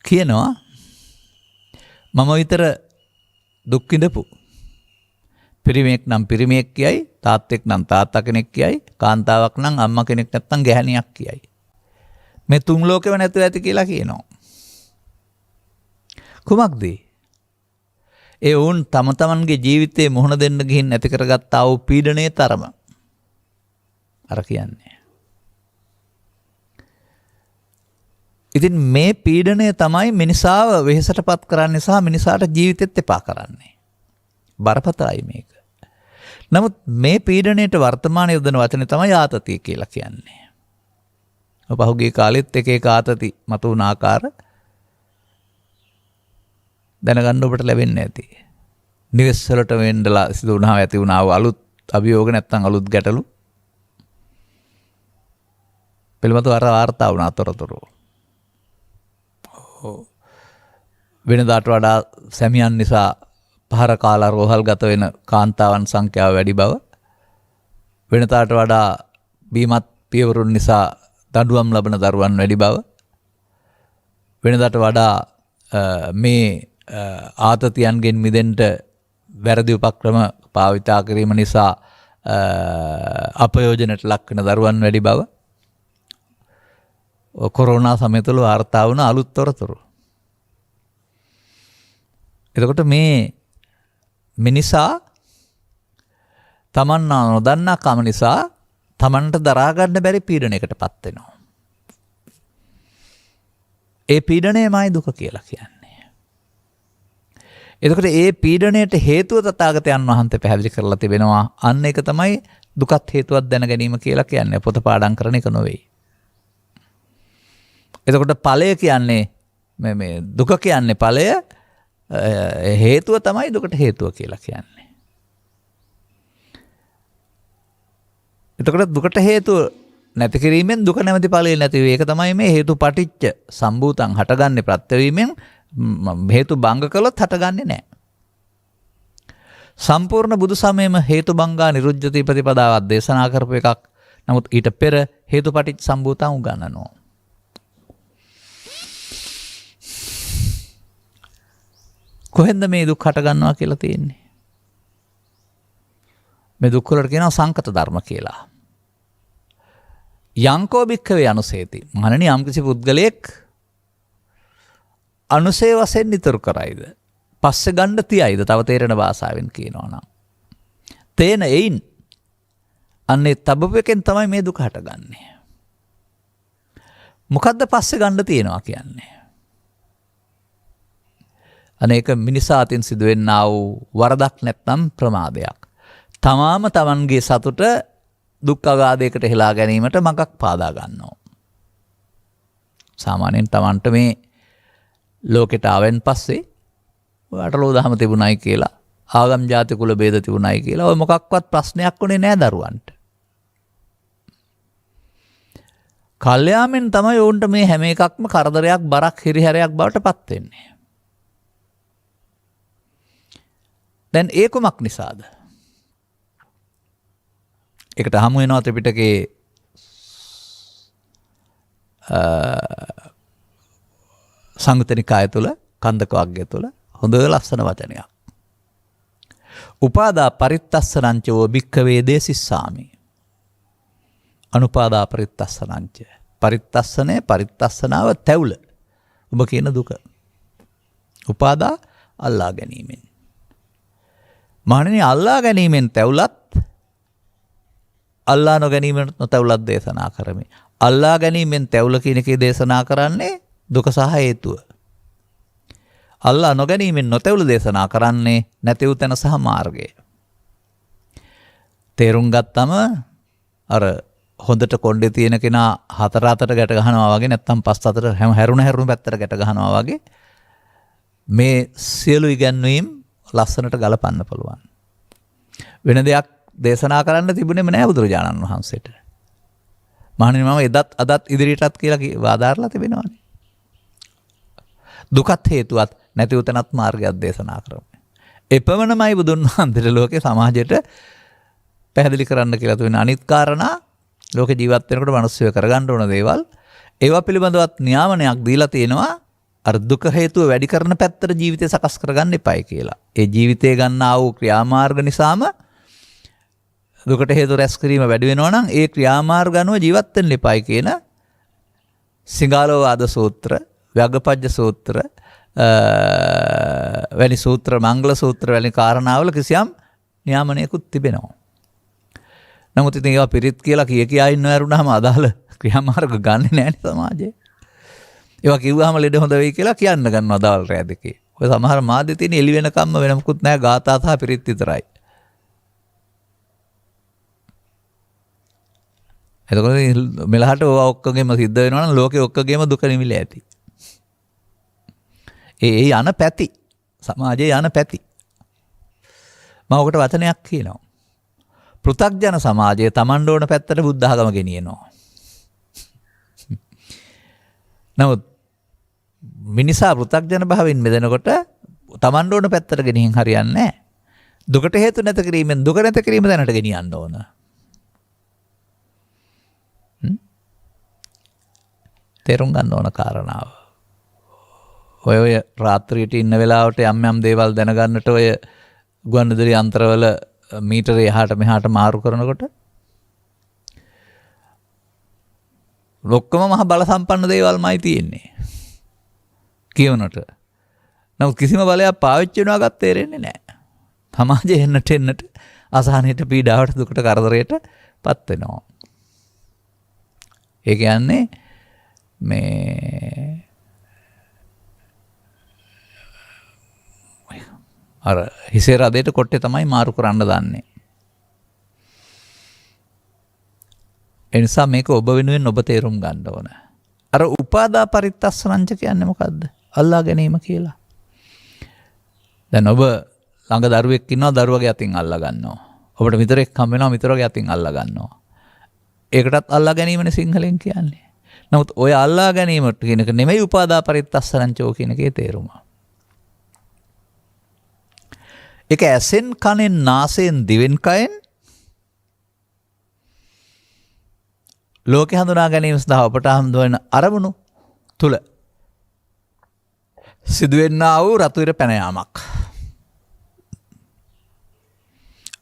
කියනවා මම විතර දුක් විඳපු පිරිමියෙක් නම් පිරිමියෙක් කියයි, තාත්තෙක් නම් තාත්තා කෙනෙක් කියයි, කාන්තාවක් නම් අම්මා කෙනෙක් නැත්තම් ගැහණියක් කියයි. මේ තුන් ලෝකෙම නැතුව ඇති කියලා කියනවා. කුමක්ද? ඒ වුන් තම තමන්ගේ ජීවිතේ මුහුණ දෙන්න ගිහින් ඇති කරගත්තා වූ පීඩනයේ තරම. අර කියන්නේ. ඉතින් මේ පීඩනය තමයි මිනිසාව වෙහෙසටපත් කරන්නේ සහ මිනිසාට ජීවිතෙත් එපා කරන්නේ. බරපතලයි මේක. නමුත් මේ පීඩණයට වර්තමානයේ යොදන වචනේ තමයි ආතතිය කියලා කියන්නේ. පහුගිය කාලෙත් එක එක ආතති මතුවන ආකාර දැනගන්න ඔබට ලැබෙන්නේ නැති. නිවෙස් වලට වෙන්නලා සිදු වුණා ඇති වුණා අලුත් අභියෝග නැත්තම් අලුත් ගැටලු පිළිබඳව වාර්තා වුණා තොරතුරු. වෙනදාට වඩා සැමියන් නිසා පහර කාලා රෝහල් ගත වෙන කාන්තාවන් සංඛ්‍යාව වැඩි බව, වෙනදාට වඩා බීමත් පියවරුන් නිසා දඬුවම් ලබන දරුවන් වැඩි බව, වෙනදාට වඩා මේ ආතතියන්ගෙන් මිදෙන්න වැරදි උපක්‍රම භාවිතා කිරීම නිසා අපයෝජනයට ලක් වෙන දරුවන් වැඩි බව කොරෝනා සමය තුළ වාර්තා වුණ අලුත් තොරතුරු. එතකොට මේ මිනිසා තමන් නොදන්නා කම නිසා තමන්ට දරා ගන්න බැරි පීඩනයකට පත් වෙනවා. ඒ පීඩනයමයි දුක කියලා කියන්නේ. එතකොට ඒ පීඩණයට හේතුව තථාගතයන් වහන්සේ පැහැදිලි කරලා තිබෙනවා. අන්න ඒක තමයි දුකත් හේතුවක් දැන ගැනීම කියලා කියන්නේ. පොත පාඩම් කරන එක නෙවෙයි. එතකොට ඵලය කියන්නේ මේ දුක කියන්නේ ඵලය, හේතුව තමයි දුකට හේතුව කියලා කියන්නේ. එතකොට දුකට හේතුව නැති කිරීමෙන් දුක නැමැති ඵලය නැති වේ. ඒක තමයි මේ හේතු පටිච්ච සම්භූතං හටගන්නේ ප්‍රත්‍යවීමෙන්. හේතු භංග කළොත් හටගන්නේ නැහැ. සම්පූර්ණ බුදු සමයේම හේතු භංගා නිරුද්ධති ප්‍රතිපදාවක් දේශනා කරපු එකක්. නමුත් ඊට පෙර හේතු පටිච්ච සම්භූතං උගන්වනවා. කොහෙන්ද මේ දුක් හටගන්නවා කියලා තියෙන්නේ? මේ දුක් වලට කියනවා සංකත ධර්ම කියලා. යංකෝ භික්ඛවේ අනුසේති. මහණෙනි යම්කිසි පුද්ගලයෙක් අනුසේ වශයෙන් නිතර කරයිද, පස්සේ ගන්න තියයිද, තව තේරෙන භාෂාවෙන් කියනවා නම් තේන එයින් අන්නේ තබපු එකෙන් තමයි මේ දුක හටගන්නේ. මොකද්ද පස්සේ ගන්න තියෙනවා කියන්නේ? අනේක මිනිසා අතින් සිදුවෙන්නා වූ වරදක් නැත්නම් ප්‍රමාදයක්. තමාම තමන්ගේ සතුට දුක් අගාධයකට හෙලා ගැනීමට මඟක් පාදා ගන්නවා. සාමාන්‍යයෙන් තමන්ට මේ ලෝකෙට ආවෙන් පස්සේ අටලෝ දහම තිබුණයි කියලා, ආගම් ජාති කුල ભેද තිබුණයි කියලා ඔය මොකක්වත් ප්‍රශ්නයක් උනේ නෑ දරුවන්ට. කල්යාමෙන් තමයි ඔවුන්ට මේ හැම එකක්ම කරදරයක්, බරක්, හිරිහැරයක් බවට පත් වෙන්නේ. දැන් ඒ කුමක් නිසාද? ඒකට හමු වෙනවා ත්‍රිපිටකයේ සංයුත්ත නිකාය තුල, කන්දක වග්ගය තුල හොඳ ලස්සන වචනයක්. උපාදා පරිත්තස්සනංචෝ භික්ඛවේ දේසිස්සාමි. අනුපාදා පරිත්තස්සනංච. පරිත්තස්සනේ, පරිත්තස්සනාව තැවුල. ඔබ කියන දුක. උපාදා අල්ලා ගැනීමෙන්. මහණෙනි, අල්ලා ගැනීමෙන් තැවුලත්, අල්ලා නොගැනීමෙන් නොතැවුලත් දේශනා කරමි. අල්ලා ගැනීමෙන් තැවුල කියන එකේ දේශනා කරන්නේ දුක සහ හේතුව. අල්ලා නොගැනීමෙන් නොතැවුල දේශනා කරන්නේ නැති වූ තැන සහ මාර්ගය. තේරුම් ගත්තම අර හොඳට කොණ්ඩේ තියෙන කෙනා හතර අතට ගැට ගහනවා වගේ, නැත්නම් පස් අතට හැරුණ පැත්තට ගැට ගහනවා වගේ මේ සියලු ඉගැන්වීම් ලස්සනට ගලපන්න පුළුවන්. වෙන දෙයක් දේශනා කරන්න තිබුණේම නෑ බුදුරජාණන් වහන්සේට. මහණෙනි, මම එදත් අදත් ඉදිරියටත් කියලා වාදාරලා තිබෙනවානේ. දුකත් හේතුවත් නැති උතනත් මාර්ගයක් දේශනා කරමු. එපමණමයි බුදුන් වහන්සේට ලෝකේ සමාජයට පැහැදිලි කරන්න කියලා තියෙන අනිත් කාරණා, ලෝක ජීවත් වෙනකොට මිනිස්සුය කරගන්න ඕන දේවල්, ඒවා පිළිබඳවත් නියාමනයක් දීලා තියෙනවා. අර දුක හේතුව වැඩි කරන පැත්තට ජීවිතය සකස් කරගන්න එපායි කියලා. ඒ ජීවිතය ගන්නා වූ ක්‍රියාමාර්ග නිසාම දුකට හේතු රැස් කිරීම වැඩි වෙනවා නම් ඒ ක්‍රියාමාර්ග අනුව ජීවත් වෙන්න එපායි කියන සිංහාලෝවාද සූත්‍ර, ව්‍යග්ගපජ්ජ සූත්‍ර වැනි සූත්‍ර, මංගල සූත්‍ර වැනි කාරණාවල කිසියම් නියාමනයකුත් තිබෙනවා. නමුත් ඉතින් ඒවා පිරිත් කියලා කියා ඉන්නව ඇරුණාම අදාළ ක්‍රියාමාර්ග ගන්නෙ නැහැ සමාජයේ. ඒවා කිව්වහම ලෙඩ හොඳ වෙයි කියලා කියන්න ගන්නවා අදාළ රැය දෙකේ. ඔය සමහර මාධ්‍ය තියෙන එළි වෙනකම්ම වෙන මොකුත් නැහැ, ගාථා සහ පිරිත් විතරයි. එතකොට මෙලහට ඔය ඔක්කොගෙම සිද්ධ වෙනවා නම් ලෝකේ ඔක්කොගෙම දුක නිවිල ඇති. ඒ යන පැති, සමාජයේ යන පැති. මම ඔකට වචනයක් කියනවා. පෘථග්ජන සමාජයේ Taman ඕන පැත්තට බුද්ධ ආගම ගෙනියනවා. නමුත් මිනිසා පෘථග්ජන භාවයෙන් මිදෙනකොට Taman ඕන පැත්තට ගෙනියන් හරියන්නේ නැහැ. දුකට හේතු නැත කිරීමෙන් දුක නැත කිරීම දැනට ගෙනියන්න ඕන. තේරුම් ගන්න ඕන කාරණාව. ඔය රාත්‍රියට ඉන්න වෙලාවට යම් දේවල් දැනගන්නට ඔය ගුවන්විදුලි යන්ත්‍රවල මීටරේ එහාට මෙහාට මාරු කරනකොට ඔක්කොම මහ බල සම්පන්න දේවල්මයි තියෙන්නේ කියවනට. නමුත් කිසිම බලයක් පාවිච්චි වෙනවාගත් තේරෙන්නේ නැහැ. සමාජයේ එන්නට අසහනයට, පීඩාවට, දුකට, කරදරයට පත් වෙනවා. ඒ කියන්නේ මේ අර හිසේ රදයට කොට්ටේ තමයි මාරු කරන්න දන්නේ. ඒ නිසා මේක ඔබ වෙනුවෙන් ඔබ තේරුම් ගන්න ඕන. අර උපාදා පරිත්තස්සනංච කියන්නේ මොකද්ද? අල්ලා ගැනීම කියලා. දැන් ඔබ ළඟ දරුවෙක් ඉන්නවා, දරුවගේ අතින් අල්ලා ගන්නවා. ඔබට මිතුරෙක් හම් වෙනවා, මිතුරගේ අතින් අල්ලා ගන්නවා. ඒකටත් අල්ලා ගැනීමනේ සිංහලෙන් කියන්නේ. නමුත් ඔය අල්ලා ගැනීමට කියන එක නෙමෙයි උපාදා පරිත්තස්සනංචෝ කියන එකේ තේරුම. ඒක ඇසෙන්, කනෙන්, නාසයෙන්, දිවෙන්, කයෙන් ලෝකේ හඳුනා ගැනීම සඳහා ඔබට හම්බ අරමුණු තුල සිදුවෙන්නා වූ රතුහිර පැන යාමක්.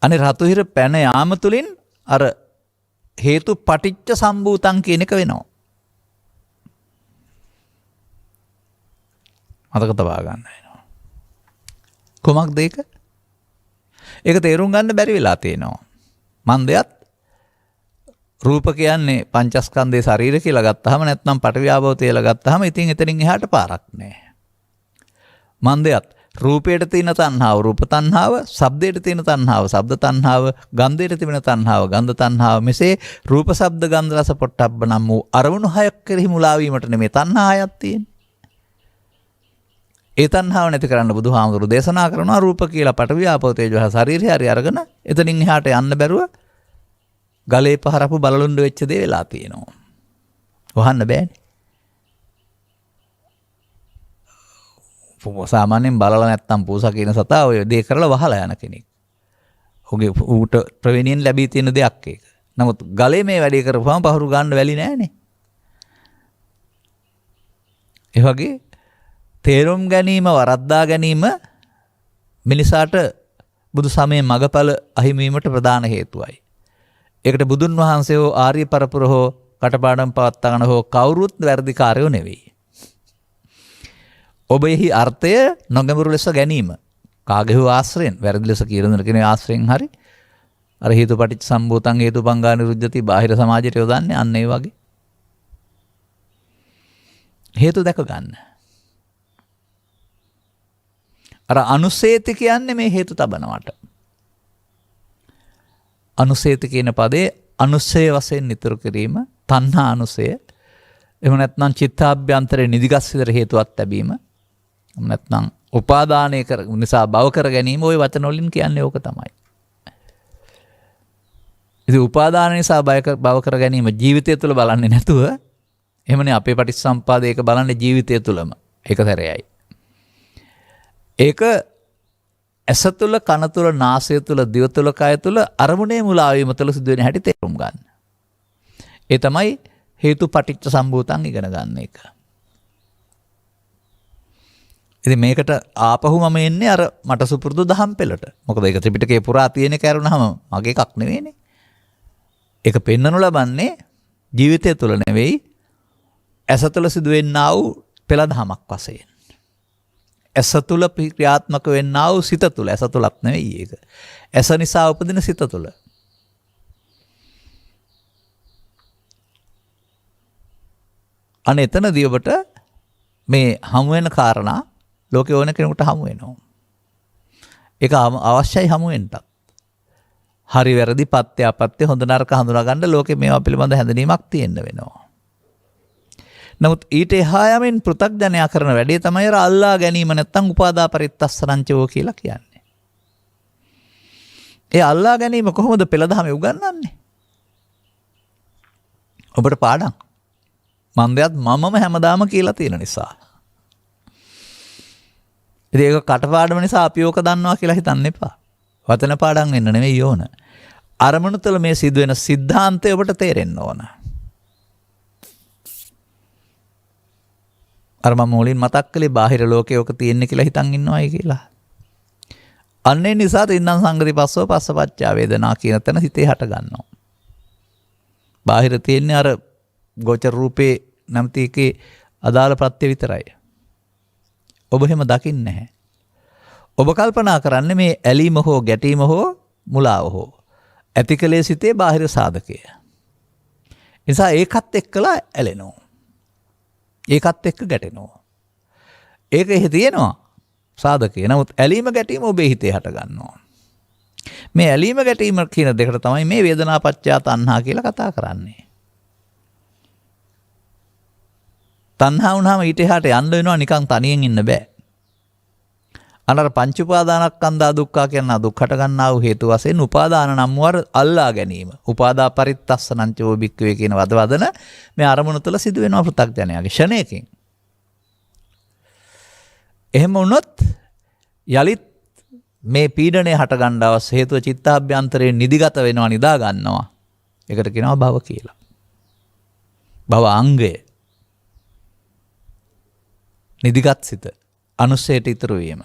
අනේ රතුහිර පැන යාම තුලින් අර හේතු පටිච්ච සම්භූතං කියන එක වෙනවා. මතක තබා ගන්න වෙනවා. කොමක්ද ඒක? ඒක තේරුම් ගන්න බැරි වෙලා තියෙනවා. මන්දයත් රූප කියන්නේ පංචස්කන්ධේ ශරීර කියලා ගත්තාම නැත්නම් පඨවි ආපෝ තේල ගත්තාම ඉතින් එතනින් එහාට පාරක් නැහැ. මන්දයත් රූපයට තියෙන තණ්හාව රූප තණ්හාව, ශබ්දයට තියෙන තණ්හාව ශබ්ද තණ්හාව, ගන්ධයට තියෙන තණ්හාව ගන්ධ තණ්හාව. මෙසේ රූප ශබ්ද ගන්ධ රස පොට්ටබ්බ නම් වූ අරමුණු හයක් කෙරෙහි මුලා වීමට නෙමෙයි තණ්හා හයක් තියෙන්නේ. ඒ තණ්හාව නැති කරන්න බුදුහාමුදුරු දේශනා කරනවා රූප කියලා පඨවි ආපෝ තේජෝ ශරීරය හරි අරගෙන එතනින් එහාට යන්න බැරුව ගලේ පහරපු බලලුණ්ඩ වෙච්ච දේ වෙලා තියෙනවා. වහන්න බෑනේ. සාමාන්‍යයෙන් බලලා නැත්තම් පූසා කියන සතා ඔය දේ කරලා වහලා යන කෙනෙක්. ඌට ප්‍රවේණියෙන් ලැබී තියෙන දෙයක් ඒක. නමුත් ගලේ මේ වැඩේ කරපුවම පහරු ගන්න වැලි නෑනේ. ඒ වගේ තේරුම් ගැනීම වරද්දා ගැනීම මිනිසාට බුදු සමයේ මගඵල අහිමි වීමට ප්‍රධාන හේතුවයි. ඒකට බුදුන් වහන්සේ හෝ ආර්ය පරපුර හෝ කටපාඩම් පවත්වාගෙන හෝ කවුරුත් වැරදිකාරයෝ නෙවෙයි. ඔබෙහි අර්ථය නොගැඹුරු ලෙස ගැනීම කාගේ හෝ ආශ්‍රයෙන් වැරදි ලෙස කියන කෙනේ ආශ්‍රයෙන් හරි අර හේතුපටිච්ච සම්භූතං හේතුපංගා නිරුද්ධති බාහිර සමාජයට යොදන්නේ අන්න ඒ වගේ හේතු දැක ගන්න. අර අනුසේති කියන්නේ මේ හේතු තබනවට. අනුසේති කියන පදේ අනුසය වශයෙන් නිතර කිරීම, තණ්හා අනුසය. එහෙම නැත්නම් චිත්තාභ්‍යන්තරේ නිදිගස් විතර හේතුවක් තැබීම. එහෙම නැත්නම් උපාදානය කර නිසා භව කර ගැනීම ওই වචන වලින් කියන්නේ ඕක තමයි. ඉතින් උපාදාන නිසා භව කර ගැනීම ජීවිතය තුළ බලන්නේ නැතුව එහෙමනේ අපේ පටිච්චසම්පාදයක බලන්නේ ජීවිතය තුළම ඒක සැරේයි. ඒක ඇස තුළ, කන තුළ, නාසය තුළ, දිව තුළ, කය තුළ අරමුණේ මුලා වීම තුළ සිදුවෙන හැටි තේරුම් ගන්න. ඒ තමයි හේතු පටිච්ච සම්භූතං ඉගෙන ගන්න එක. ඉතින් මේකට ආපහු මම එන්නේ අර මට සුපුරුදු දහම් පෙළට. මොකද ඒක ත්‍රිපිටකේ පුරා තියෙන කරුණාම මගේ එකක් නෙවෙයිනේ. ඒක පෙන්වනු ලබන්නේ ජීවිතය තුළ නෙවෙයි ඇස තුළ සිදුවෙන්නා වූ පෙළ දහමක් වශයෙන්. ඇස තුළ ක්‍රියාත්මක වෙන්නා වූ සිත තුළ, ඇස තුළක් නෙවෙයි ඒක. ඇස නිසා උපදින සිත තුළ. අනේ එතනදී ඔබට මේ හමු වෙන කාරණා ලෝකේ ඕන කෙනෙකුට හමු වෙනවා. ඒක අවශ්‍යයි හමු වෙන්නත්. හරි වැරදි පත්‍ය අපත්‍ය හොඳ නරක හඳුනා ගන්න ලෝකේ මේවා පිළිබඳ හැඳිනීමක් තියෙන්න වෙනවා. නමුත් ඊට එහා යමින් පෘථග්ජනයා කරන වැඩේ තමයි අර අල්ලා ගැනීම නැත්තම් උපාදා පරිත්තස්සරංචෝ කියලා කියන්නේ. ඒ අල්ලා ගැනීම කොහොමද පෙළදහමේ උගන්වන්නේ? ඔබට පාඩම්. මන්දයත් මමම හැමදාම කියලා තියෙන නිසා. ඉතින් ඒක කටපාඩම නිසා අපි ඕක දන්නවා කියලා හිතන්න එපා. වචන පාඩම් වෙන්න නෙවෙයි ඕන. අරමුණු තුළ මේ සිදුවෙන સિદ્ધාන්තය ඔබට තේරෙන්න ඕන. අර මම මුලින් මතක් කළේ බාහිර ලෝකේ ඔක තියෙන්නේ කියලා හිතන් ඉන්නවයි කියලා. අන්නේ නිසා තින්නම් සංගති පස්සෝ පස්සපච්චා වේදනා කියන තැන හිතේ හට ගන්නවා. බාහිර තියෙන්නේ අර ගෝචර රූපේ නැමති එකේ අදාළ ප්‍රත්‍ය විතරයි. ඔබ එහෙම දකින්නේ නැහැ. ඔබ කල්පනා කරන්නේ මේ ඇලීම හෝ ගැටීම හෝ මුලාව හෝ ඇතිකලේ සිතේ බාහිර සාධකය. නිසා ඒකත් එක්කලා ඇලෙනවා. ඒකත් එක්ක ගැටෙනවා. ඒක එහෙ තියෙනවා සාධකය. නමුත් ඇලීම ගැටීම ඔබේ හිතේ හට ගන්නවා. මේ ඇලීම ගැටීම කියන දෙකට තමයි මේ වේදනාපච්චය තණ්හා කියලා කතා කරන්නේ. තණ්හා වුණාම ඊට එහාට යන්න වෙනවා නිකන් තනියෙන් ඉන්න බෑ. අනර පංච උපාදානස්කන්ධා දුක්ඛ කියන දුක්ඛට ගන්නා වූ හේතු වශයෙන් උපාදාන නම් වර අල්ලා ගැනීම. උපාදා පරිත්තස්සනං චෝ බික්කවේ කියන වදවදන මේ අරමුණු තුළ සිදු වෙනවා පෘථග්ජනයාගේ ෂණයකින්. එහෙම වුණොත් යලිත් මේ පීඩණය හට ගන්න අවශ්‍ය හේතුව චිත්තාභ්‍යන්තරයෙන් නිදිගත වෙනවා, නිදා ගන්නවා. ඒකට කියනවා භව කියලා. භව අංගය. නිදිගත් සිත අනුස්සයට ඉතුරු වීම.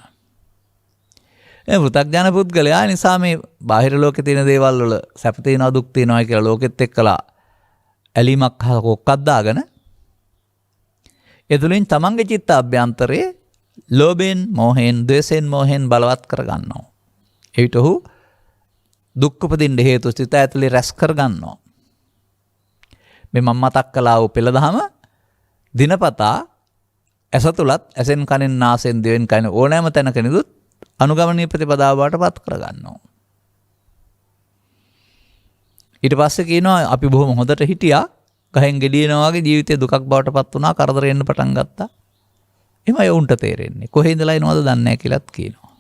ඒ පෘථග්ජන පුද්ගලයා නිසා මේ බාහිර ලෝකේ තියෙන දේවල් වල සැප තියෙනවා දුක් තියෙනවා කියලා ලෝකෙත් එක්කලා ඇලීමක් කොක්කක් දාගෙන ඒ තුලින් තමන්ගේ චිත්ත අභ්‍යන්තරයේ ලෝභයෙන්, මෝහයෙන්, ද්වේෂයෙන්, මෝහයෙන් බලවත් කර ගන්නවා. ඒවිට ඔහු දුක් උපදින්න හේතු සිත ඇතුලේ රැස් කර ගන්නවා. මේ මම මතක් කළා වූ පෙළදහම දිනපතා ඇස තුලත් ඇසෙන් කනෙන් නාසයෙන් දිවෙන් කන ඕනෑම තැනකනිදුත් අනුගමනීය ප්‍රතිපදාව බවට පත් කරගන්නවා. ඊට පස්සේ කියනවා අපි බොහොම හොඳට හිටියා. ගහෙන් ගෙඩියනවා වගේ ජීවිතේ දුකක් බවට පත් වුණා. කරදර එන්න පටන් ගත්තා. එමය උන්ට තේරෙන්නේ. කොහේ ඉඳලා එනවද දන්නේ නැහැ කියලාත් කියනවා.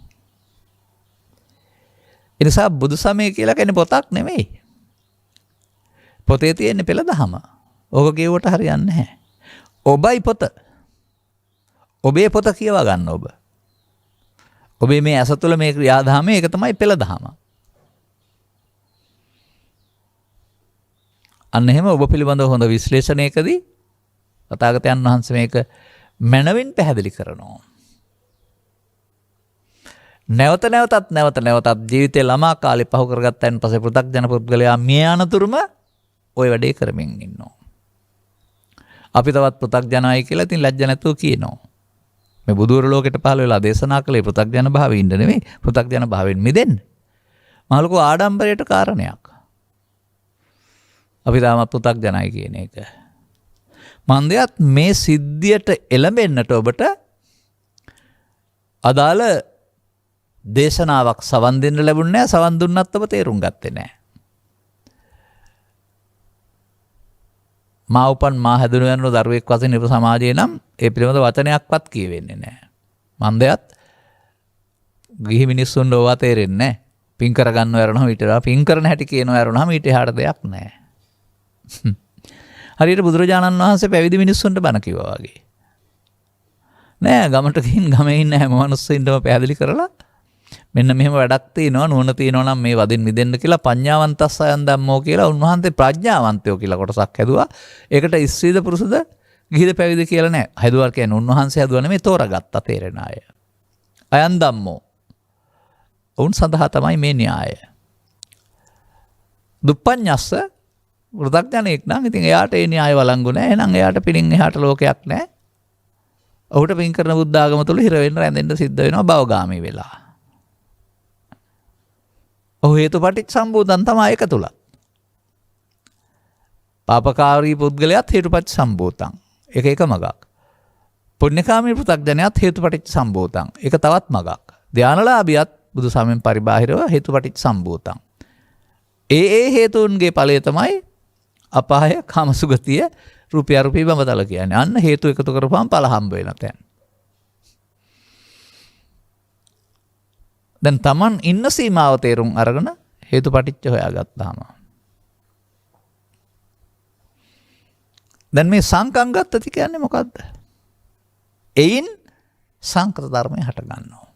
ඒ නිසා බුදු සමය කියලා කියන්නේ පොතක් නෙමෙයි. පොතේ තියෙන පෙළදහම. ඕක කියවට හරියන්නේ නැහැ. ඔබයි පොත. ඔබේ පොත කියවා ගන්න ඔබ. ඔබේ මේ ඇස තුළ මේ ක්‍රියාදාමය ඒක තමයි පෙළදහම. අන්න එහෙම ඔබ පිළිබඳව හොඳ විශ්ලේෂණයකදී තථාගතයන් වහන්සේ මේක මනවින් පැහැදිලි කරනවා. නැවත නැවතත් ජීවිතේ ළමා කාලේ පහු කරගත්තයින් පස්සේ පෘථග්ජන පුද්ගලයා මිය යනතුරුම ওই වැඩේ කරමින් ඉන්නවා. අපි තවත් පෘථග්ජනයි කියලා ඉතින් ලැජ්ජ නැතුව කියනවා. මේ බුදුවර ලෝකෙට පහළ වෙලා දේශනා කළේ පෘථග්ජන භාවයේ ඉන්න නෙමෙයි පෘථග්ජන භාවයෙන් මිදෙන්න. මහලුකෝ ආඩම්බරයට කාරණයක්. අපි තාමත් පෘථග්ජනයි කියන එක. මන්දයත් මේ සිද්ධියට එළඹෙන්නට ඔබට අදාළ දේශනාවක් සවන් දෙන්න ලැබුණේ නැහැ. සවන් දුන්නත් ඔබ තේරුම් ගත්තේ නැහැ. මා උපන් මා හැදුණු යන දරුවෙක් වශයෙන් ඉප සමාජයේ නම් ඒ පිළිබඳ වචනයක්වත් කියවෙන්නේ නැහැ. මන්දයත් ගිහි මිනිස්සුන්ට ඕවා තේරෙන්නේ නැහැ. පින් කරගන්නව යරනවා ඊට වඩා පින් කරන හැටි කියනවා යරනවාම ඊට එහාට දෙයක් නැහැ. හරියට බුදුරජාණන් වහන්සේ පැවිදි මිනිස්සුන්ට බණ කිව්වා වගේ. නෑ ගමට ගිහින් ගමේ ඉන්න හැම මිනිස්සුන්ටම පැහැදිලි කරලා මෙන්න මෙහෙම වැඩක් තියෙනවා නුවණ තියෙනවා නම් මේ වදින් මිදෙන්න කියලා පඤ්ඤාවන්තස් අයන් ධම්මෝ කියලා උන්වහන්සේ ප්‍රඥාවන්තයෝ කියලා කොටසක් හැදුවා. ඒකට ස්ත්‍රීද පුරුෂද ගිහිද පැවිදි කියලා නෑ. හැදුවා කියන්නේ උන්වහන්සේ හැදුවා නෙමෙයි තෝරාගත්තා තේරෙන අය. අයන් ධම්මෝ. උන් සඳහා තමයි මේ න්‍යාය. දුප්පඤ්ඤස්ස වෘතඥයෙක් නම් ඉතින් එයාට ඒ න්‍යාය වළංගු නෑ. එහෙනම් එයාට පිටින් එහාට ලෝකයක් නෑ. ඔහුට පින් කරන බුද්ධ ආගම තුල හිර වෙන්න රැඳෙන්න සිද්ධ වෙනවා භවගාමී වෙලා. ඔහු හේතුපටිච්චසමුප්පාදන් තමයි ඒක තුල. පාපකාරී පුද්ගලයාත් හේතුපටිච්චසමුප්පාදන්. ඒක එක මගක්. පුණ්‍යකාමී පෘථග්ජනයාත් හේතුපටිච්චසමුප්පාදන්. ඒක තවත් මගක්. ධානලාභියත් බුදු සමයෙන් පරිබාහිරව හේතුපටිච්චසමුප්පාදන්. ඒ හේතුන්ගේ ඵලය තමයි අපාය කාමසුගතිය රූපය රූපී බඹතල කියන්නේ. අන්න හේතු එකතු කරපුවාම ඵල හම්බ වෙන තැන. දැන් Taman ඉන්න සීමාව තේරුම් අරගෙන හේතුපටිච්ච හොයාගත්තාම දැන් මේ සංකංගත්තති කියන්නේ මොකද්ද? එයින් සංකත ධර්මය හට ගන්නවා.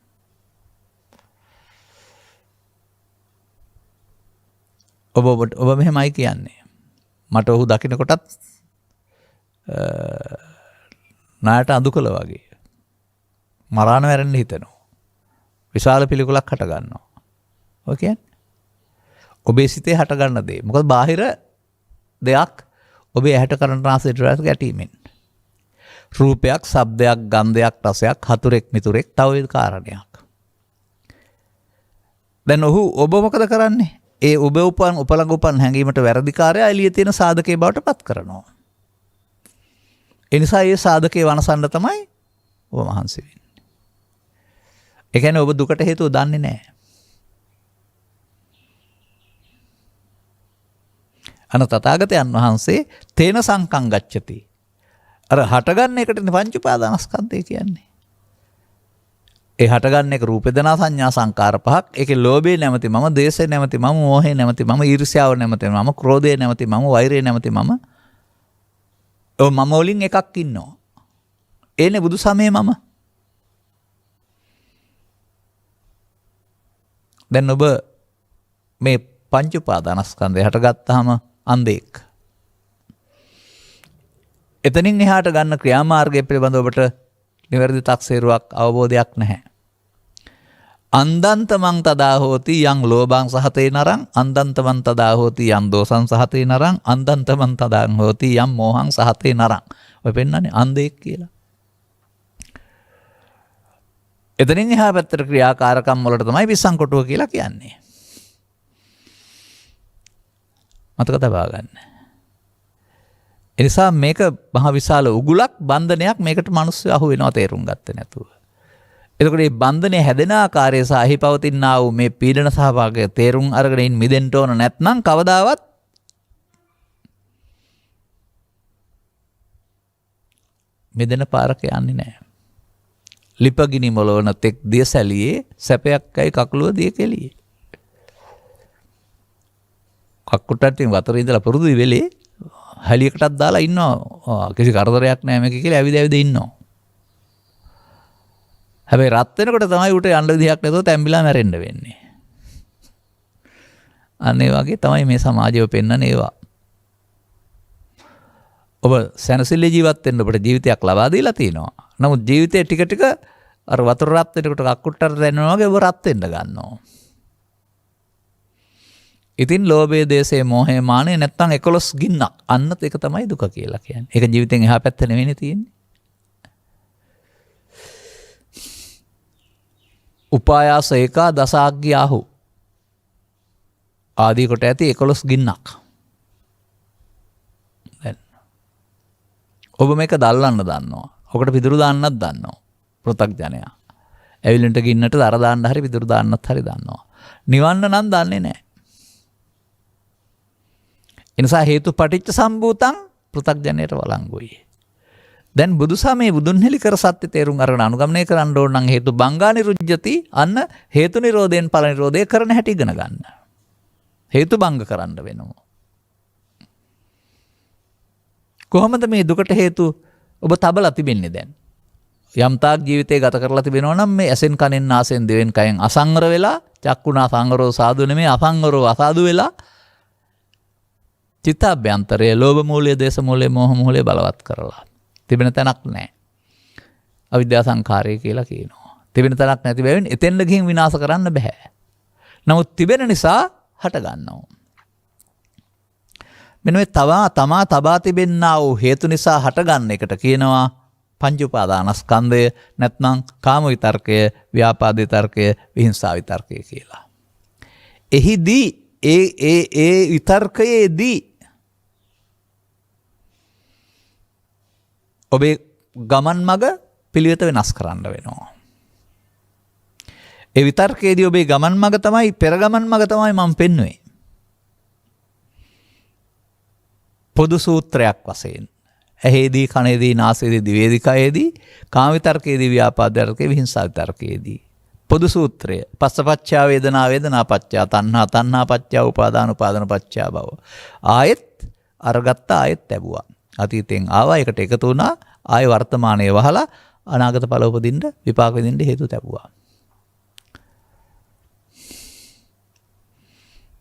ඔබ මෙහෙමයි කියන්නේ. මට ඔහු දකින්න කොටත් නායට අඳු කළ වගේ. මරාණ වැරෙන්න හිතෙනවා. විශාල පිළිකුලක් හට ගන්නවා. ඔය කියන්නේ ඔබේ සිතේ හට ගන්න දේ. මොකද බාහිර දෙයක් ඔබේ ඇහැට කරන රාසයට ගැටීමෙන්. රූපයක්, ශබ්දයක්, ගන්ධයක්, රසයක්, හතුරෙක්, මිතුරෙක් තව විවිධ කාරණයක්. දැන් ඔබ මොකද කරන්නේ? ඒ උපලංග උපන් හැඟීමට වැරදිකාරයා එළියේ තියෙන සාධකයේ බවට පත් කරනවා. ඒ නිසා මේ සාධකේ වනසන්න තමයි ඔබ මහන්සි වෙන්නේ. ඒ කියන්නේ ඔබ දුකට හේතුව දන්නේ නැහැ. අන තථාගතයන් වහන්සේ තේන සංකං ගච්ඡති. අර හටගන්න එකට පංච උපාදානස්කන්ධය කියන්නේ. ඒ හටගන්න එක රූප වේදනා සංඥා සංකාර පහක්. ඒකේ ලෝභය නැමැති මම, ද්වේෂය නැමැති මම, මෝහය නැමැති මම, ඊර්ෂ්‍යාව නැමැති මම, ක්‍රෝධය නැමැති මම, වෛරය නැමැති මම. ඔව් මම වලින් එකක් ඉන්නවා. ඒනේ බුදු සමයේ මම. දැන් ඔබ මේ පංච උපාදානස්කන්ධය හටගත්තාම අන්ධෙක්. එතනින් එහාට ගන්න ක්‍රියාමාර්ගය පිළිබඳව ඔබට නිවැරදි තක්සේරුවක් අවබෝධයක් නැහැ. අන්දන්තමං තදා හෝති යං ලෝභං සහතේ නරං අන්දන්තමං තදා හෝති යං දෝසං සහතේ නරං අන්දන්තමං තදා හෝති යං මෝහං සහතේ නරං. ඔය පෙන්නන්නේ අන්ධෙක් කියලා. එතනින් එහා පැත්තට ක්‍රියාකාරකම් වලට තමයි විසංකොටුව කියලා කියන්නේ. මතක තබා ගන්න. එනිසා මේක මහ විශාල උගුලක් බන්ධනයක් මේකට මිනිස්සු අහු වෙනවා තේරුම් ගත්තේ නැතුව. එතකොට මේ බන්ධනය හැදෙන ආකාරය සහ එහි පවතිනා වූ මේ පීඩන සහභාගය තේරුම් අරගෙන මිදෙන්න ඕන නැත්නම් කවදාවත් මෙදෙන පාරක යන්නේ නැහැ. ලිපගිනි මොළවන තෙක් දිය සැලියේ සැපයක්යි කකුලුව දිය කෙලියේ. කක්කුට්ටත් වතුරේ ඉඳලා පුරුදු වෙලේ හැලියකටත් දාලා ඉන්නවා. කිසි කරදරයක් නැහැ මේක කියලා ඇවිද ඉන්නවා. හැබැයි රත් වෙනකොට තමයි උට යන්න විදිහක් නැතුව තැම්බිලා මැරෙන්න වෙන්නේ. අන්න ඒ වගේ තමයි මේ සමාජය පෙන්වන්නේ ඒවා. ඔබ සැනසෙල්ලේ ජීවත් වෙන්න ඔබට ජීවිතයක් ලබා දීලා තිනවා. නමුත් ජීවිතේ ටික ටික අර වතුර රත් වෙනකොට කක්කුට්ටර දැනෙනවා වගේ ඔබ රත් වෙන්න ගන්නවා. ඉතින් ලෝභය, දේශය, මෝහය, මානය නැත්තම් 11 ගින්නක්. අන්නත් ඒක තමයි දුක කියලා කියන්නේ. ඒක ජීවිතෙන් එහා පැත්ත නෙවෙයිනේ තියෙන්නේ. උපායාස ඒකා දසාග්ගියාහු ආදී කොට ඇති 11 ගින්නක්. ඔබ මේක දල්ලන්න දන්නවා. ඔකට පිදුරු දාන්නත් දන්නවා. පෘථග්ජනයා. ඇවිලෙන්ට ගින්නට දර දාන්න හරි පිදුරු දාන්නත් හරි දන්නවා. නිවන්න නම් දන්නේ නැහැ. එනිසා හේතු පටිච්ච සම්භූතං පෘථග්ජනයට වළංගුයි. දැන් බුදුසමයේ බුදුන් හෙළි කර සත්‍ය තේරුම් අරගෙන අනුගමනය කරන්න ඕන නම් හේතු බංගා නිරුජ්ජති අන්න හේතු නිරෝධයෙන් ඵල නිරෝධය කරන හැටි ඉගෙන ගන්න. හේතු බංග කරන්න වෙනවා. කොහොමද මේ දුකට හේතු ඔබ තබලා තිබෙන්නේ දැන්? යම් තාක් ජීවිතේ ගත කරලා තිබෙනවා නම් මේ ඇසෙන් කනෙන් නාසෙන් දිවෙන් කයෙන් අසංවර වෙලා චක්කුණා සංවරෝ සාදු නෙමේ අසංවරෝ අසාදු වෙලා චිත්තාභ්‍යන්තරයේ ලෝභ මූලය, දේශ මූලය, මෝහ මූලය බලවත් කරලා තිබෙන තැනක් නැහැ. අවිද්‍යා සංඛාරය කියලා කියනවා. තිබෙන තැනක් නැති බැවින් එතෙන්ද ගිහින් විනාශ කරන්න බෑ. නමුත් තිබෙන නිසා හට ගන්නවා. මෙන්න මේ තමා තබා තිබෙන්නා වූ හේතු නිසා හටගන්න එකට කියනවා පංච උපාදානස්කන්ධය නැත්නම් කාම විතර්කය, ව්‍යාපාද විතර්කය, විහිංසා විතර්කය කියලා. එහිදී ඒ විතර්කයේදී ඔබේ ගමන් මඟ පිළිවෙත වෙනස් කරන්න වෙනවා. ඒ විතර්කයේදී ඔබේ ගමන් මඟ තමයි පෙර ගමන් මඟ තමයි මම පෙන්වුවේ. පොදු සූත්‍රයක් වශයෙන් ඇහේදී කනේදී නාසයේදී දිවේදී කයේදී කාම විතර්කයේදී ව්‍යාපාද විතර්කයේ විහිංසා විතර්කයේදී පොදු සූත්‍රය පස්සපච්චා වේදනා වේදනාපච්චා තණ්හා තණ්හාපච්චා උපාදාන උපාදානපච්චා භව ආයෙත් අරගත්ත ආයෙත් ලැබුවා. අතීතෙන් ආවා එකට එකතු වුණා ආයෙ වර්තමානයේ වහලා අනාගත ඵල උපදින්න විපාක විඳින්න හේතු ලැබුවා.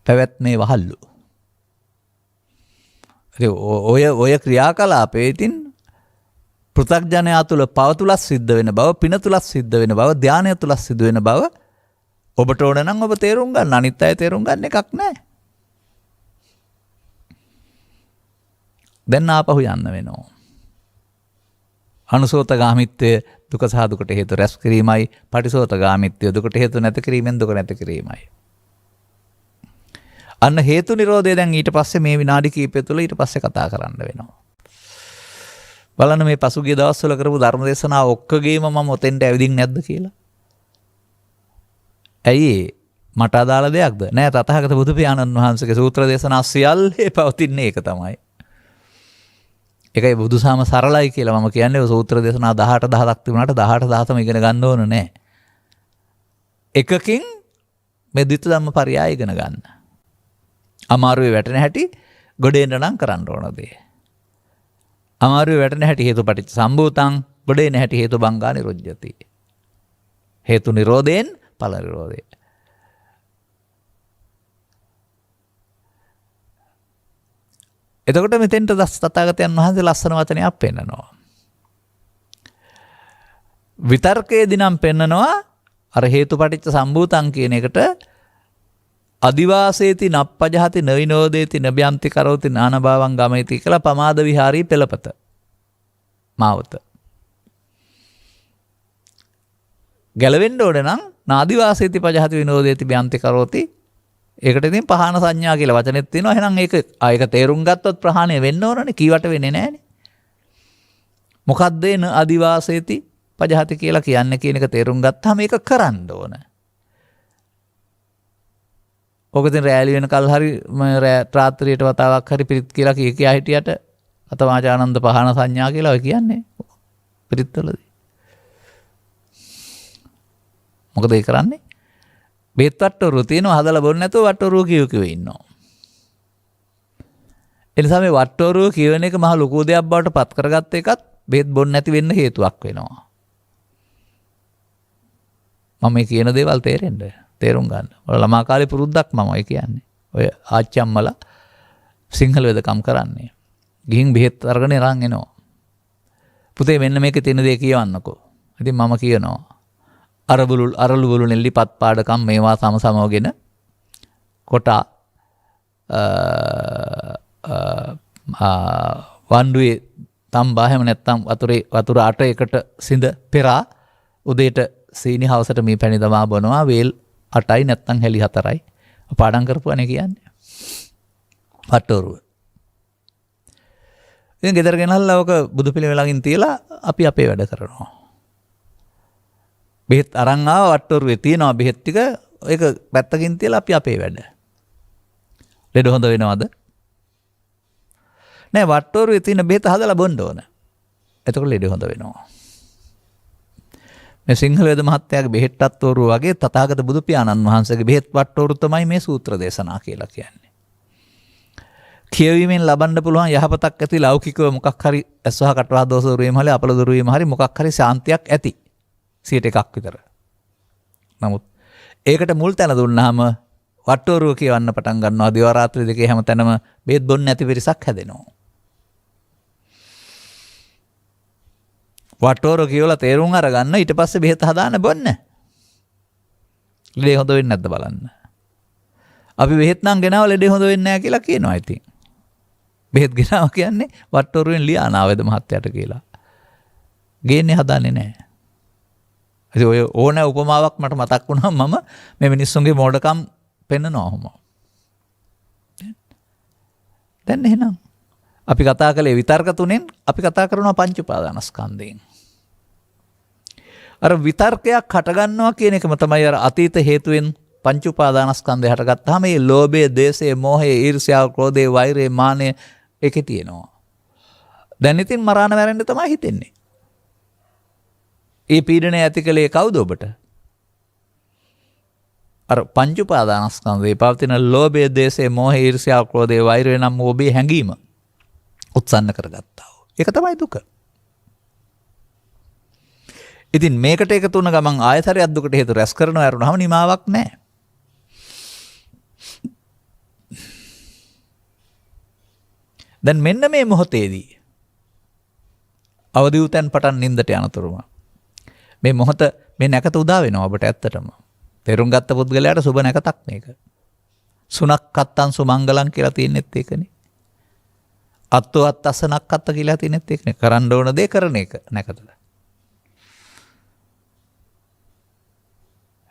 පැවැත්මේ වහල්ලු. ඔය ක්‍රියාකලාපයේ තින් පෘථග්ජනයා තුළ පව තුලත් සිද්ධ වෙන බව, පින තුලත් සිද්ධ වෙන බව, ධානය තුලත් සිද්ධ වෙන බව ඔබට ඕන නම් ඔබ තේරුම් ගන්න. අනිත් අය තේරුම් ගන්න එකක් නැහැ. දැන් ආපහු යන්න වෙනවා. අනුසෝතගාමිත්වය දුක සහ දුකට හේතු රැස් කිරීමයි, පටිසෝතගාමිත්වය දුකට හේතු නැති කිරීමෙන් දුක නැති කිරීමයි. අන්න හේතු නිරෝධය දැන් ඊට පස්සේ මේ විනාඩි කිහිපය තුළ ඊට පස්සේ කතා කරන්න වෙනවා. බලන්න මේ පසුගිය දවස්වල කරපු ධර්ම දේශනා ඔක්කොගේම මම ඔතෙන්ට ඇවිදින් නැද්ද කියලා. ඇයි මට අදාළ දෙයක්ද? නෑ, තථාගත බුදු පියාණන් වහන්සේගේ සූත්‍ර දේශනා සියල්ලේ පවතින්නේ ඒක තමයි. ඒකයි බුදුසාම සරලයි කියලා මම කියන්නේ. ඔය සූත්‍ර දේශනා 18 10ක් තිබුණාට 18 10ම ඉගෙන ගන්න ඕන නෑ. එකකින් මේ ද්විත ධම්ම පරයය ඉගෙන ගන්න. අමාරුවේ වැටෙන හැටි ගොඩේන්න නම් කරන්න ඕන දේ. අමාරුවේ වැටෙන හැටි හේතුපටිච්ච සම්භූතං, ගොඩේන හැටි හේතු බංගා නිරුජ්ජති. හේතු නිරෝධයෙන් ඵල නිරෝධය. එතකොට මෙතෙන්ට තථාගතයන් වහන්සේ ලස්සන වචනයක් පෙන්නනවා. විතර්කයේදී නම් පෙන්නනවා අර හේතුපටිච්ච සම්භූතං කියන එකට අදිවාසේති නප්පජහති නවිනෝදේති නබ්‍යන්ති කරෝති නානභාවං ගමයති කියලා පමාද විහාරී පෙළපත මාවත. ගැලවෙන්න ඕන නම් නාදිවාසේති පජහති විනෝදේති බ්‍යන්ති කරෝති ඒකට ඉතින් පහන සංඥා කියලා වචනෙත් තියෙනවා. එහෙනම් ඒක තේරුම් ගත්තොත් ප්‍රහාණය වෙන්න ඕනනේ. කීවට වෙන්නේ නැහනේ. මොකද්ද එන අදිවාසේති පජහති කියලා කියන්නේ කියන එක තේරුම් ගත්තාම ඒක කරන්න ඕන. ඔක ඉතින් රැලි වෙනකල් හරි රාත්‍රියට වතාවක් හරි පිරිත් කියලා කියා හිටියට අතවාචානන්ද පහන සංඥා කියලා ඔය කියන්නේ පිරිත්වලදී. මොකද ඒ කරන්නේ? බෙහෙත් වට්ටෝරුව තියෙනවා හදලා බොන්න නැතුව වට්ටෝරුව කියව ඉන්නවා. ඒ නිසා මේ වට්ටෝරුව කියවන එක මහ ලොකු දෙයක් බවට පත් කරගත්ත එකත් බෙහෙත් බොන්න නැති වෙන්න හේතුවක් වෙනවා. මම මේ කියන දේවල් තේරුම් ගන්න. ඔය ළමා කාලේ පුරුද්දක් මම ඔය කියන්නේ. ඔය ආච්චි අම්මලා සිංහල වෙදකම් කරන්නේ. ගිහින් බෙහෙත් අරගෙන එරන් එනවා. පුතේ මෙන්න මේකේ තියෙන දේ කියවන්නකෝ. ඉතින් මම කියනවා අරලු බුලු නෙල්ලි පත් පාඩකම් මේවා සමසමවගෙන කොටා වණ්ඩුවේ තම්බා හැම නැත්තම් වතුර 8කට සිඳ පෙරා උදේට සීනි හවසට මේ පැණි දමා බොනවා වේල් 8යි නැත්තම් හැලි 4යි පාඩම් කරපුවානේ කියන්නේ වට්ටෝරුව. ඉතින් ගෙදර ගෙනල්ලා ඔක බුදු පිළිවෙලකින් තියලා අපි අපේ වැඩ කරනවා. බෙහෙත් අරන් ආව වට්ටෝරුවේ තියෙනවා බෙහෙත් ටික ඒක පැත්තකින් තියලා අපි අපේ වැඩ. ලෙඩ හොඳ වෙනවද? නෑ වට්ටෝරුවේ තියෙන බෙහෙත් හදලා බොන්න ඕන. එතකොට ලෙඩ හොඳ වෙනවා. මේ සිංහල වේද මහත්තයාගේ බෙහෙත් වට්ටෝරුව වගේ තථාගත බුදු පියාණන් වහන්සේගේ බෙහෙත් වට්ටෝරුව තමයි මේ සූත්‍ර දේශනා කියලා කියන්නේ. කියවීමෙන් ලබන්න පුළුවන් යහපතක් ඇති ලෞකිකව මොකක් හරි ඇස්වහ කටවහ දෝෂ දුරීම හරි අපල දුරීම හරි මොකක් හරි ශාන්තියක් ඇති. 100ක් විතර. නමුත් ඒකට මුල් තැන දුන්නාම වට්ටෝරුව කියවන්න පටන් ගන්නවා. දිවා රාත්‍රී දෙකේ හැමතැනම බෙහෙත් බොන්න නැති පිරිසක් හැදෙනවා. වට්ටෝරුව කියවලා තේරුම් අරගන්න ඊට පස්සේ බෙහෙත් හදාන්න බොන්න. ලෙඩ හොඳ වෙන්නේ නැද්ද බලන්න. අපි බෙහෙත් නම් ගෙනාව ලෙඩ හොඳ වෙන්නේ නැහැ කියලා කියනවා ඉතින්. බෙහෙත් ගෙනාව කියන්නේ වට්ටෝරුවෙන් ලියානාවේද මහත්තයාට කියලා. ගේන්නේ හදන්නේ නැහැ. ඉතින් ඔය ඕන උපමාවක් මට මතක් වුණා මම මේ මිනිස්සුන්ගේ මෝඩකම් පෙන්නනවා ඔහොම. දැන් එහෙනම් අපි කතා කළේ විතර්ක තුනෙන් අපි කතා කරනවා පංච උපාදානස්කන්ධයෙන්. අර විතර්කයක් හටගන්නවා කියන එකම තමයි අර අතීත හේතුවෙන් පංච උපාදානස්කන්ධය හටගත්තාම මේ ලෝභය, දේශය, මොහය, ඊර්ෂ්‍යාව, ක්‍රෝධය, වෛරය, මානය ඒකේ තියෙනවා. දැන් ඉතින් මරාණ මැරෙන්න තමයි හිතෙන්නේ. ඒ පීඩනය ඇති කළේ කවුද ඔබට? අර පංච උපාදානස්කන්ධයේ පවතින ලෝභය, දේශය, මොහය, ඊර්ෂ්‍යාව, ක්‍රෝධය, වෛරය නම් ඔබේ හැඟීම උත්සන්න කරගත්තා. ඒක තමයි දුක. ඉතින් මේකට එකතු වුණ ගමන් ආයතරයක් දුකට හේතු රැස් කරනවා ඇරුණාම නිමාවක් නැහැ. දැන් මෙන්න මේ මොහොතේදී අවදි උතෙන් පටන් නින්දට යනතුරුම මේ මොහොත මේ නැකත උදා වෙනවා ඔබට ඇත්තටම. තේරුම් ගත්ත පුද්ගලයාට සුබ නැකතක් මේක. සුනක් කත්තන් සුමංගලං කියලා තියෙනෙත් ඒකනේ. අත්තෝ අත්තසනක් අත්ත කියලා තියෙනෙත් ඒකනේ. කරන්න ඕන දේ කරන එක නැකතද.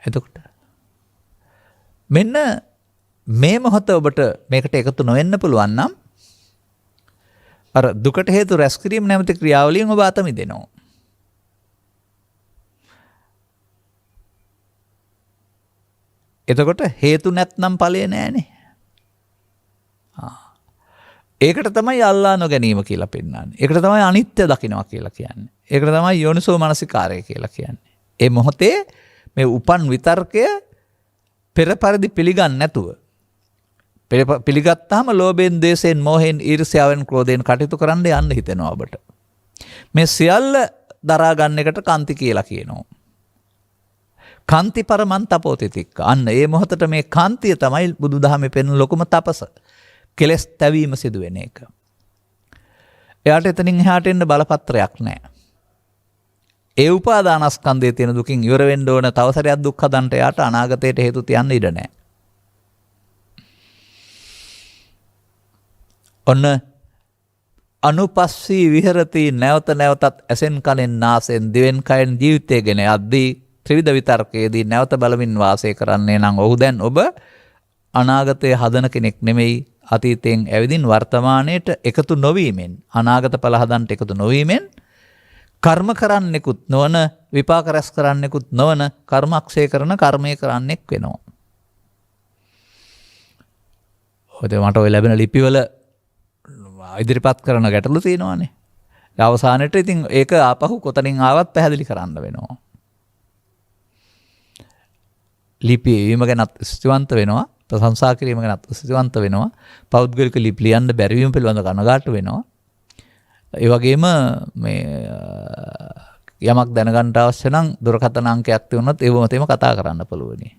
එතකොට මෙන්න මේ මොහොත ඔබට මේකට එකතු නොවෙන්න පුළුවන් නම් අර දුකට හේතු රැස් කිරීම නැමැති ක්‍රියාවලියෙන් ඔබ අත මිදෙනවා. එතකොට හේතු නැත්නම් ඵලය නෑනේ. ඒකට තමයි අල්ලා නොගැනීම කියලා පෙන්නන්නේ. ඒකට තමයි අනිත්‍ය දකින්නවා කියලා කියන්නේ. ඒකට තමයි යෝනිසෝ මනසිකාරය කියලා කියන්නේ. ඒ මොහොතේ මේ උපන් විතර්කය පෙර පරිදි පිළිගන්නේ නැතුව පිළිගත්තාම ලෝභයෙන්, දේශයෙන්, මොහෙන්, ඊර්ෂ්‍යාවෙන්, ක්‍රෝධයෙන් කටයුතු කරන්න යන්න හිතෙනවා ඔබට. මේ සියල්ල දරා ගන්න එකට කාන්ති කියලා කියනවා. කාන්ති පරමන් තපෝතිතික්ක. අන්න ඒ මොහොතට මේ කාන්තිය තමයි බුදුදහමේ පෙන්වන ලොකුම තපස. කෙලස් තැවීම සිදු වෙන එක. එයාට එතනින් එහාට එන්න බලපත්‍රයක් නැහැ. ඒ උපාදානස්කන්ධයේ තියෙන දුකින් ඉවර වෙන්න ඕන තව සැරයක් දුක් හදන්න එයාට අනාගතයට හේතු තියන්න ඉඩ නැහැ. ඔන්න අනුපස්සී විහෙරති නැවත නැවතත් ඇසෙන් කනෙන් නාසෙන් දිවෙන් කයෙන් ජීවිතය ගැන යද්දී ත්‍රිවිධ විතර්කයේදී නැවත බලමින් වාසය කරන්නේ නම් ඔහු දැන් ඔබ අනාගතයේ හදන කෙනෙක් නෙමෙයි. අතීතයෙන් ඇවිදින් වර්තමානයට එකතු නොවීමෙන් අනාගත ඵල හදන්නට එකතු නොවීමෙන් කර්ම කරන්නෙකුත් නොවන විපාක රැස් කරන්නෙකුත් නොවන කර්මක්ෂය කරන කර්මය කරන්නෙක් වෙනවා. මට ඔය ලැබෙන ලිපිවල ඉදිරිපත් කරන ගැටලු තියෙනවානේ. අවසානයේ ඉතින් ඒක ආපහු කොතනින් ආවත් පැහැදිලි කරන්න වෙනවා. ලිපි වීම ගැනත් ස්තුතිවන්ත වෙනවා. ප්‍රශංසා කිරීම ගැනත් ස්තුතිවන්ත වෙනවා. පෞද්ගලික ලිපි ලියන්න බැරි වීම පිළිබඳව කනගාටු වෙනවා. ඒ වගේම මේ යමක් දැනගන්න අවශ්‍ය නම් දුරකථන අංකයක් තියුණොත් ඒව මතෙම කතා කරන්න පුළුවනි.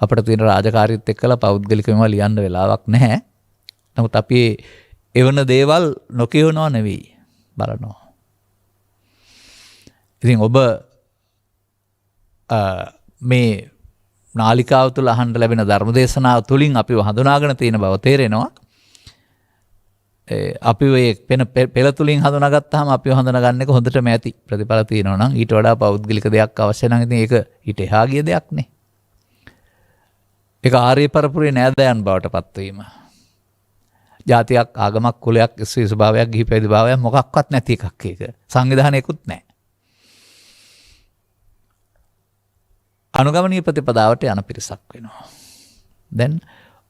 අපිට තියෙන රාජකාරීත් එක්කලා පෞද්ගලිකවම ලියන්න වෙලාවක් නැහැ. නමුත් අපි එවන දේවල් නොකියනවා නෙවෙයි බලනවා. ඉතින් ඔබ මේ නාලිකාව තුළ අහන්න ලැබෙන ධර්මදේශනාව තුළින් අපිව හඳුනාගෙන තියෙන බව තේරෙනවා. අපි ඔය පෙළ තුලින් හඳුනාගත්තාම අපිව හඳුනාගන්න එක හොඳටම ඇති. ප්‍රතිඵල තියෙනවා නම් ඊට වඩා පෞද්ගලික දෙයක් අවශ්‍ය නම් ඉතින් ඒක ඊට එහා ගිය දෙයක් නේ. ඒක ආර්ය පරපුරේ නෑදෑයන් බවට පත්වීම. ජාතියක් ආගමක් කුලයක් ස්වභාවයක් ගිහි පැවිදි භාවයක් මොකක්වත් නැති එකක් ඒක. සංවිධානයකුත් නැහැ. අනුගමනීය ප්‍රතිපදාවට යන පිරිසක් වෙනවා. දැන්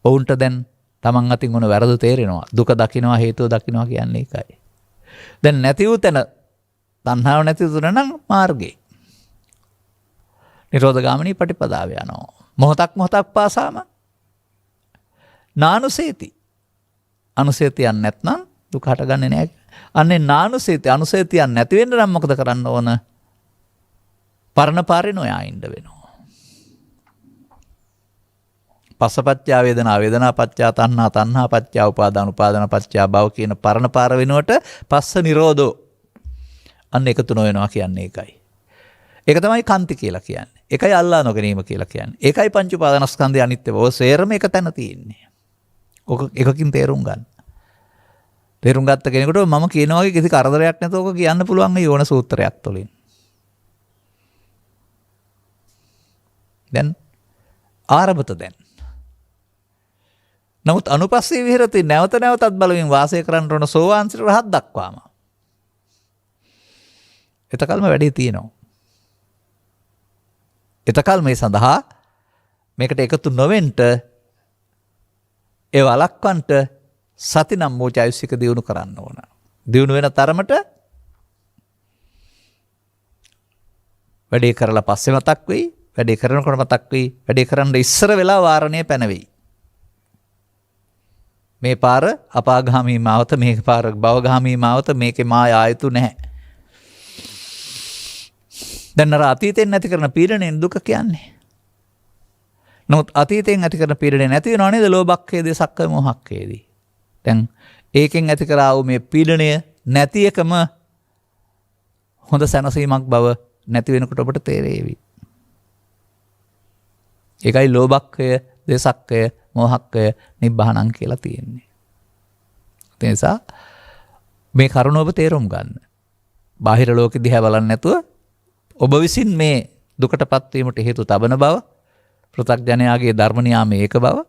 ඔවුන්ට දැන් තමන් අතින් වුණ වැරදි තේරෙනවා. දුක දකින්නවා හේතුව දකින්නවා කියන්නේ ඒකයි. දැන් නැති වූ තැන තණ්හාව නැති තුන නම් මාර්ගේ. නිරෝධගාමිනී ප්‍රතිපදාව යනවා. මොහොතක් පාසාම නානුසේති. අනුසේතියක් නැත්නම් දුක හටගන්නේ නැහැ. අන්නේ නානුසේති අනුසේතියක් නැති වෙන්න නම් මොකද කරන්න ඕන? පරණ පාරේ නොයා ඉන්න වෙනවා. පස්සපච්චා වේදනා වේදනාපච්චා තණ්හා තණ්හාපච්චා උපාදාන උපාදානපච්චා භව කියන පරණ පාර වෙනුවට පස්ස නිරෝධෝ අන්න එකතු නොවෙනවා කියන්නේ ඒකයි. ඒක තමයි කාන්ති කියලා කියන්නේ. ඒකයි අල්ලා නොගැනීම කියලා කියන්නේ. ඒකයි පංච උපාදානස්කන්ධය අනිත්‍ය බව සේරම එක තැන තියෙන්නේ. ඔක එකකින් තේරුම් ගන්න. තේරුම් ගත්ත කෙනෙකුට මම කියනවා වගේ කිසි කරදරයක් නැතුව ඔක කියන්න පුළුවන් මේ යෝන සූත්‍රයක් තුළින්. දැන් ආරබත දැන්. නමුත් අනුපස්සී විහෙරති නැවත නැවතත් බලමින් වාසය කරන්න ඕන සෝවාන් සිට රහත් දක්වාම. එතකල්ම වැඩේ තියෙනවා. එතකල් මේ සඳහා මේකට එකතු නොවෙන්න ඒ වළක්වන්නට සති නම් වූ චෛතසික දියුණු කරන්න ඕන. දියුණු වෙන තරමට වැඩේ කරලා පස්සේ මතක් වෙයි. වැඩේ කරනකොට මතක් වෙයි. වැඩේ කරන්න ඉස්සර වෙලා වාරණය පැනවෙයි. මේ පාර අපාගාමී මාවත, මේක පාර භවගාමී මාවත, මේකේ මා ආයතු නැහැ. දැන් අර අතීතයෙන් නැති කරන පීඩණයෙන් දුක කියන්නේ. නමුත් අතීතයෙන් ඇති කරන පීඩණය නැති වෙනව නේද? ලෝභක්ඛේදී සක්කාය මොහක්ඛේදී. දැන් ඒකෙන් ඇති කරා වූ මේ පීඩණය නැති එකම හොඳ සැනසීමක් බව නැති වෙනකොට ඔබට තේරෙවි. ඒකයි ලෝභක්ඛය, දේසක්ඛය, මොහක්ඛය, නිබ්බානං කියලා තියෙන්නේ. ඒ නිසා මේ කරුණ ඔබ තේරුම් ගන්න. බාහිර ලෝකෙ දිහා බලන්නේ නැතුව ඔබ විසින් මේ දුකටපත් වීමට හේතු තබන බව, පෘථග්ජනයාගේ ධර්ම නියාමයේ ඒක බව,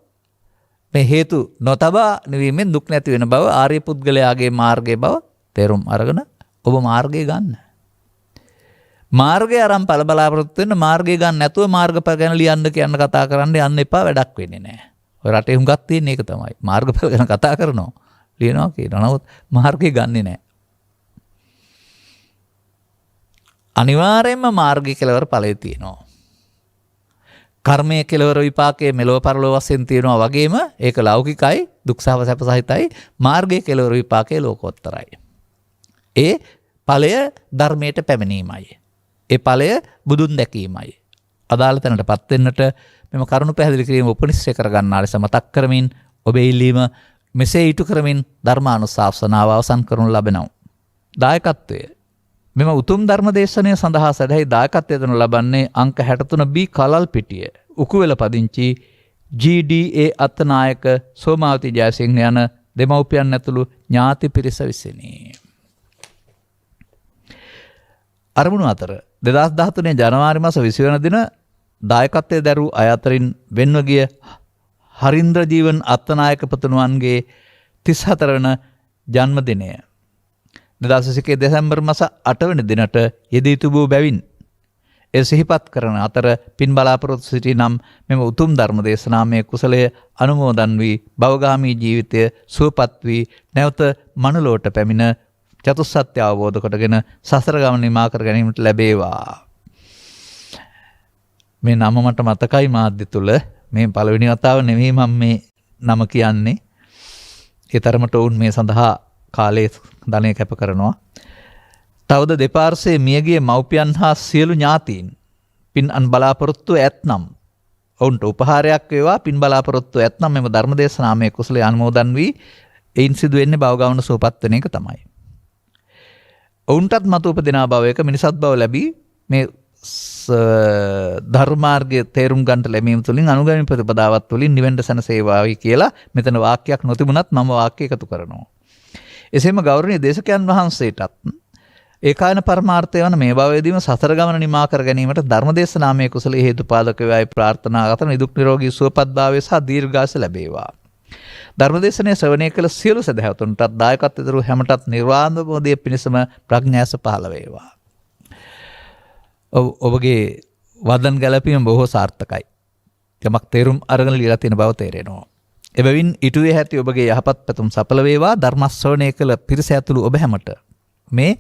මේ හේතු නොතබා නිවීමෙන් දුක් නැති වෙන බව, ආර්ය පුද්ගලයාගේ මාර්ගයේ බව තේරුම් අරගෙන ඔබ මාර්ගය ගන්න. මාර්ගය අරන් ඵල බලාපොරොත්තු වෙන්න, මාර්ගය ගන්න නැතුව මාර්ගඵල ගැන ලියන්න කියන්න කතා කරන්න යන්න එපා. වැඩක් වෙන්නේ නැහැ. ඔය රටේ හුඟක් තියෙන එක තමයි. මාර්ගඵල ගැන කතා කරනවා, ලියනවා කියනවා. නමුත් මාර්ගය ගන්නෙ නැහැ. අනිවාර්යයෙන්ම මාර්ගය කෙලවර ඵලයේ තියෙනවා. කර්මයේ කෙලවර විපාකයේ මෙලොව පරලොව වශයෙන් තියෙනවා වගේම ඒක ලෞකිකයි, දුක් සහව සැප සහිතයි. මාර්ගයේ කෙලවර විපාකයේ ලෝකෝත්තරයි. ඒ ඵලය ධර්මයට පැමිණීමයි. ඒ ඵලය බුදුන් දැකීමයි. අදාළ තැනටපත් වෙන්නට මෙම කරුණු පැහැදිලි කිරීම උපනිශ්‍රය කර ගන්නා ලෙස මතක් කරමින් ඔබේ ඉල්ලීම මෙසේ ඊට කරමින් ධර්මානුශාසනාව අවසන් කරනු ලබනවා. දායකත්වය මෙම උතුම් ධර්ම දේශනය සඳහා සැදැහි දායකත්වය දෙනු ලබන්නේ අංක 63B කලල්පිටිය උකුවෙල පදිංචි GDA අත්තනායක සෝමාවති ජයසිංහ යන දෙමව්පියන් ඇතුළු ඥාති පිරිස විසිනි. අරමුණු අතර 2013 ජනවාරි මාස 20 වෙනි දින දායකත්වයේ දරූ අය අතරින් වෙන්ව ගිය හරින්ද්‍ර ජීවන් අත්තනායක පුතුණුවන්ගේ 34 වන ජන්මදිනය 2021 දෙසැම්බර් මාස 8 වෙනි දිනට යෙදී තිබූ බැවින් ඒ සිහිපත් කරන අතර පින් බලාපොරොත්තු සිටි නම් මෙම උතුම් ධර්ම දේශනාමය කුසලය අනුමෝදන් වී භවගාමී ජීවිතය සුවපත් වී නැවත මනුලොවට පැමිණ චතුස්සත්‍ය අවබෝධ කොටගෙන සසර ගමන නිමා කර ගැනීමට ලැබේවා. මේ නම මට මතකයි මාධ්‍ය තුල මේ පළවෙනි වතාව නෙමෙයි මම මේ නම කියන්නේ. ඒ තරමට වුන් මේ සඳහා කාලයේ ධනය කැප කරනවා. තවද දෙපාර්ශ්වයේ මියගිය මව්පියන් හා සියලු ඥාතීන් පින් අන් බලාපොරොත්තු ඇතනම් ඔවුන්ට උපහාරයක් වේවා. පින් බලාපොරොත්තු ඇතනම් මෙම ධර්මදේශනාමය කුසලයේ අනුමෝදන් වී එයින් සිදු වෙන්නේ භවගමන සුවපත් වෙන එක තමයි. ඔවුන්ටත් මතු උපදිනා භවයක මිනිසත් භව ලැබී මේ ධර්මාර්ගයේ තේරුම් ගන්නට ලැබීම තුළින් අනුගාමී ප්‍රතිපදාවත් තුළින් නිවෙන්න සැනසේවායි කියලා මෙතන වාක්‍යයක් නොතිබුණත් මම වාක්‍ය එකතු කරනවා. එසේම ගෞරවනීය දේශකයන් වහන්සේටත් ඒකායන පරමාර්ථය වන මේ භවයේදීම සසර ගමන නිමා කර ගැනීමට ධර්මදේශනාමය කුසලයේ හේතුපාදක වේවායි ප්‍රාර්ථනා කරන නිදුක් නිරෝගී සුවපත් භාවය සහ දීර්ඝාස ලැබේවා. ධර්මදේශනයේ ශ්‍රවණය කළ සියලු සදහැවතුන්ටත් දායකත්වයෙන් දරු හැමටත් නිර්වාණ අවබෝධය පිණිසම ප්‍රඥාස පහළ වේවා. ඔබගේ වදන් ගැලපීම බොහෝ සාර්ථකයි. යමක් තේරුම් අරගෙන ලියලා තියෙන බව තේරෙනවා. එබැවින් ඉටුවේ ඇති ඔබගේ යහපත් පැතුම් සඵල වේවා. ධර්ම ශ්‍රවණය කළ පිරිස ඇතුළු ඔබ හැමට මේ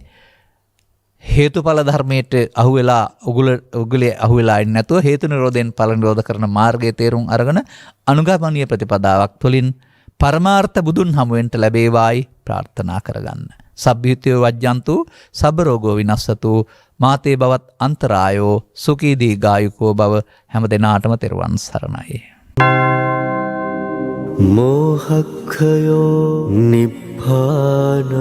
හේතුඵල ධර්මයට අහුවෙලා උගලේ අහුවෙලා ඉන්නේ නැතුව හේතු නිරෝධයෙන් ඵල නිරෝධ කරන මාර්ගයේ තේරුම් අරගෙන අනුගමනීය ප්‍රතිපදාවක් තුළින් පරමාර්ථ බුදුන් හමුවෙන්ට ලැබේවායි ප්‍රාර්ථනා කරගන්න. සබ්බියුතිය වජ්ජන්තු සබ්බ රෝගෝ විනස්සතු මාතේ බවත් අන්තරායෝ සුඛී දීඝායුකෝ බව හැම දිනාටම තෙරුවන් සරණයි. මෝහක්ඛයෝ නිබ්බානං.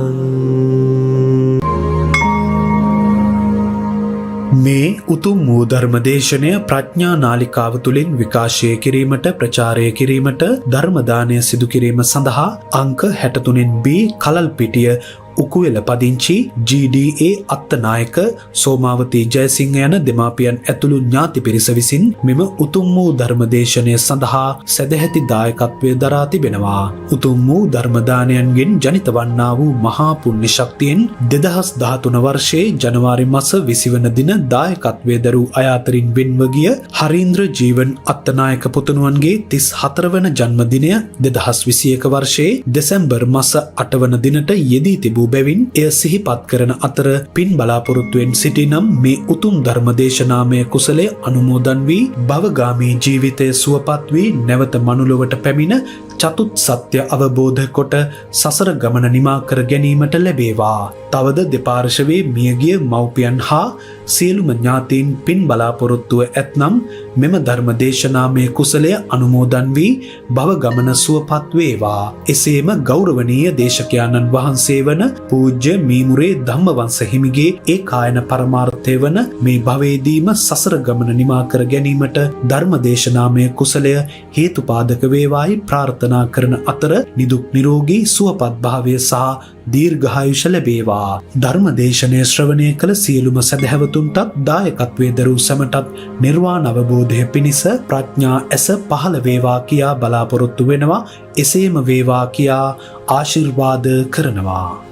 මේ උතුම් වූ ධර්මදේශනය ප්‍රඥා නාලිකාව තුළින් විකාශය කිරීමට ප්‍රචාරය කිරීමට ධර්මදානය සිදු කිරීම සඳහා අංක 63B කලල්පිටිය උකුවෙල පදිංචි GDA අත්තනායක සෝමාවතී ජයසිංහ යන දෙමාපියන් ඇතුළු ඥාති පිරිස විසින් මෙම උතුම් වූ ධර්මදේශනය සඳහා සැදැහැති දායකත්වය දරා තිබෙනවා. උතුම් වූ ධර්මදානයන්ගෙන් ජනිත වන්නා වූ මහා පුණ්‍ය ශක්තියෙන් 2013 වර්ෂයේ ජනවාරි මාස 20 වන දින දායකත්වයේ දරූ අය අතරින් වෙන්ව ගිය හරීන්ද්‍ර ජීවන් අත්තනායක පුතුණුවන්ගේ 34 වන ජන්මදිනය 2021 වර්ෂයේ දෙසැම්බර් මාස 8 වන දිනට යෙදී තිබූ බැවින් එය සිහිපත් කරන අතර පින් බලාපොරොත්තුවෙන් සිටිනම් මේ උතුම් ධර්මදේශනාමය කුසලයේ අනුමෝදන් වී භවගාමී ජීවිතය සුවපත් වී නැවත මනුලොවට පැමිණ චතුත් සත්‍ය අවබෝධ කොට සසර ගමන නිමා කර ගැනීමට ලැබේවා. තවද දෙපාර්ශවයේ මියගිය මව්පියන් හා සියලුම ඥාතීන් පින් බලාපොරොත්තුව ඇතනම් මෙම ධර්මදේශනාමය කුසලය අනුමෝදන් වී භවගමන සුවපත් වේවා. එසේම ගෞරවනීය දේශකයාණන් වහන්සේ වන පූජ්‍ය මීමුරේ ධම්මවංශ හිමිගේ ඒකායන පරමාර්ථය වන මේ භවයේදීම සසර ගමන නිමා කර ගැනීමට ධර්මදේශනාමය කුසලය හේතුපාදක වේවායි ප්‍රාර්ථනා කරන අතර නිදුක් නිරෝගී සුවපත් භාවය සහ දීර්ඝායුෂ ලැබේවා. ධර්මදේශනය ශ්‍රවණය කළ සියලුම සදහැවතුන්ටත් දායකත්වයේ දරූ සැමටත් නිර්වාණ අවබෝධය පිණිස ප්‍රඥා ඇස පහළ වේවා කියා බලාපොරොත්තු වෙනවා. එසේම වේවා කියා ආශිර්වාද කරනවා.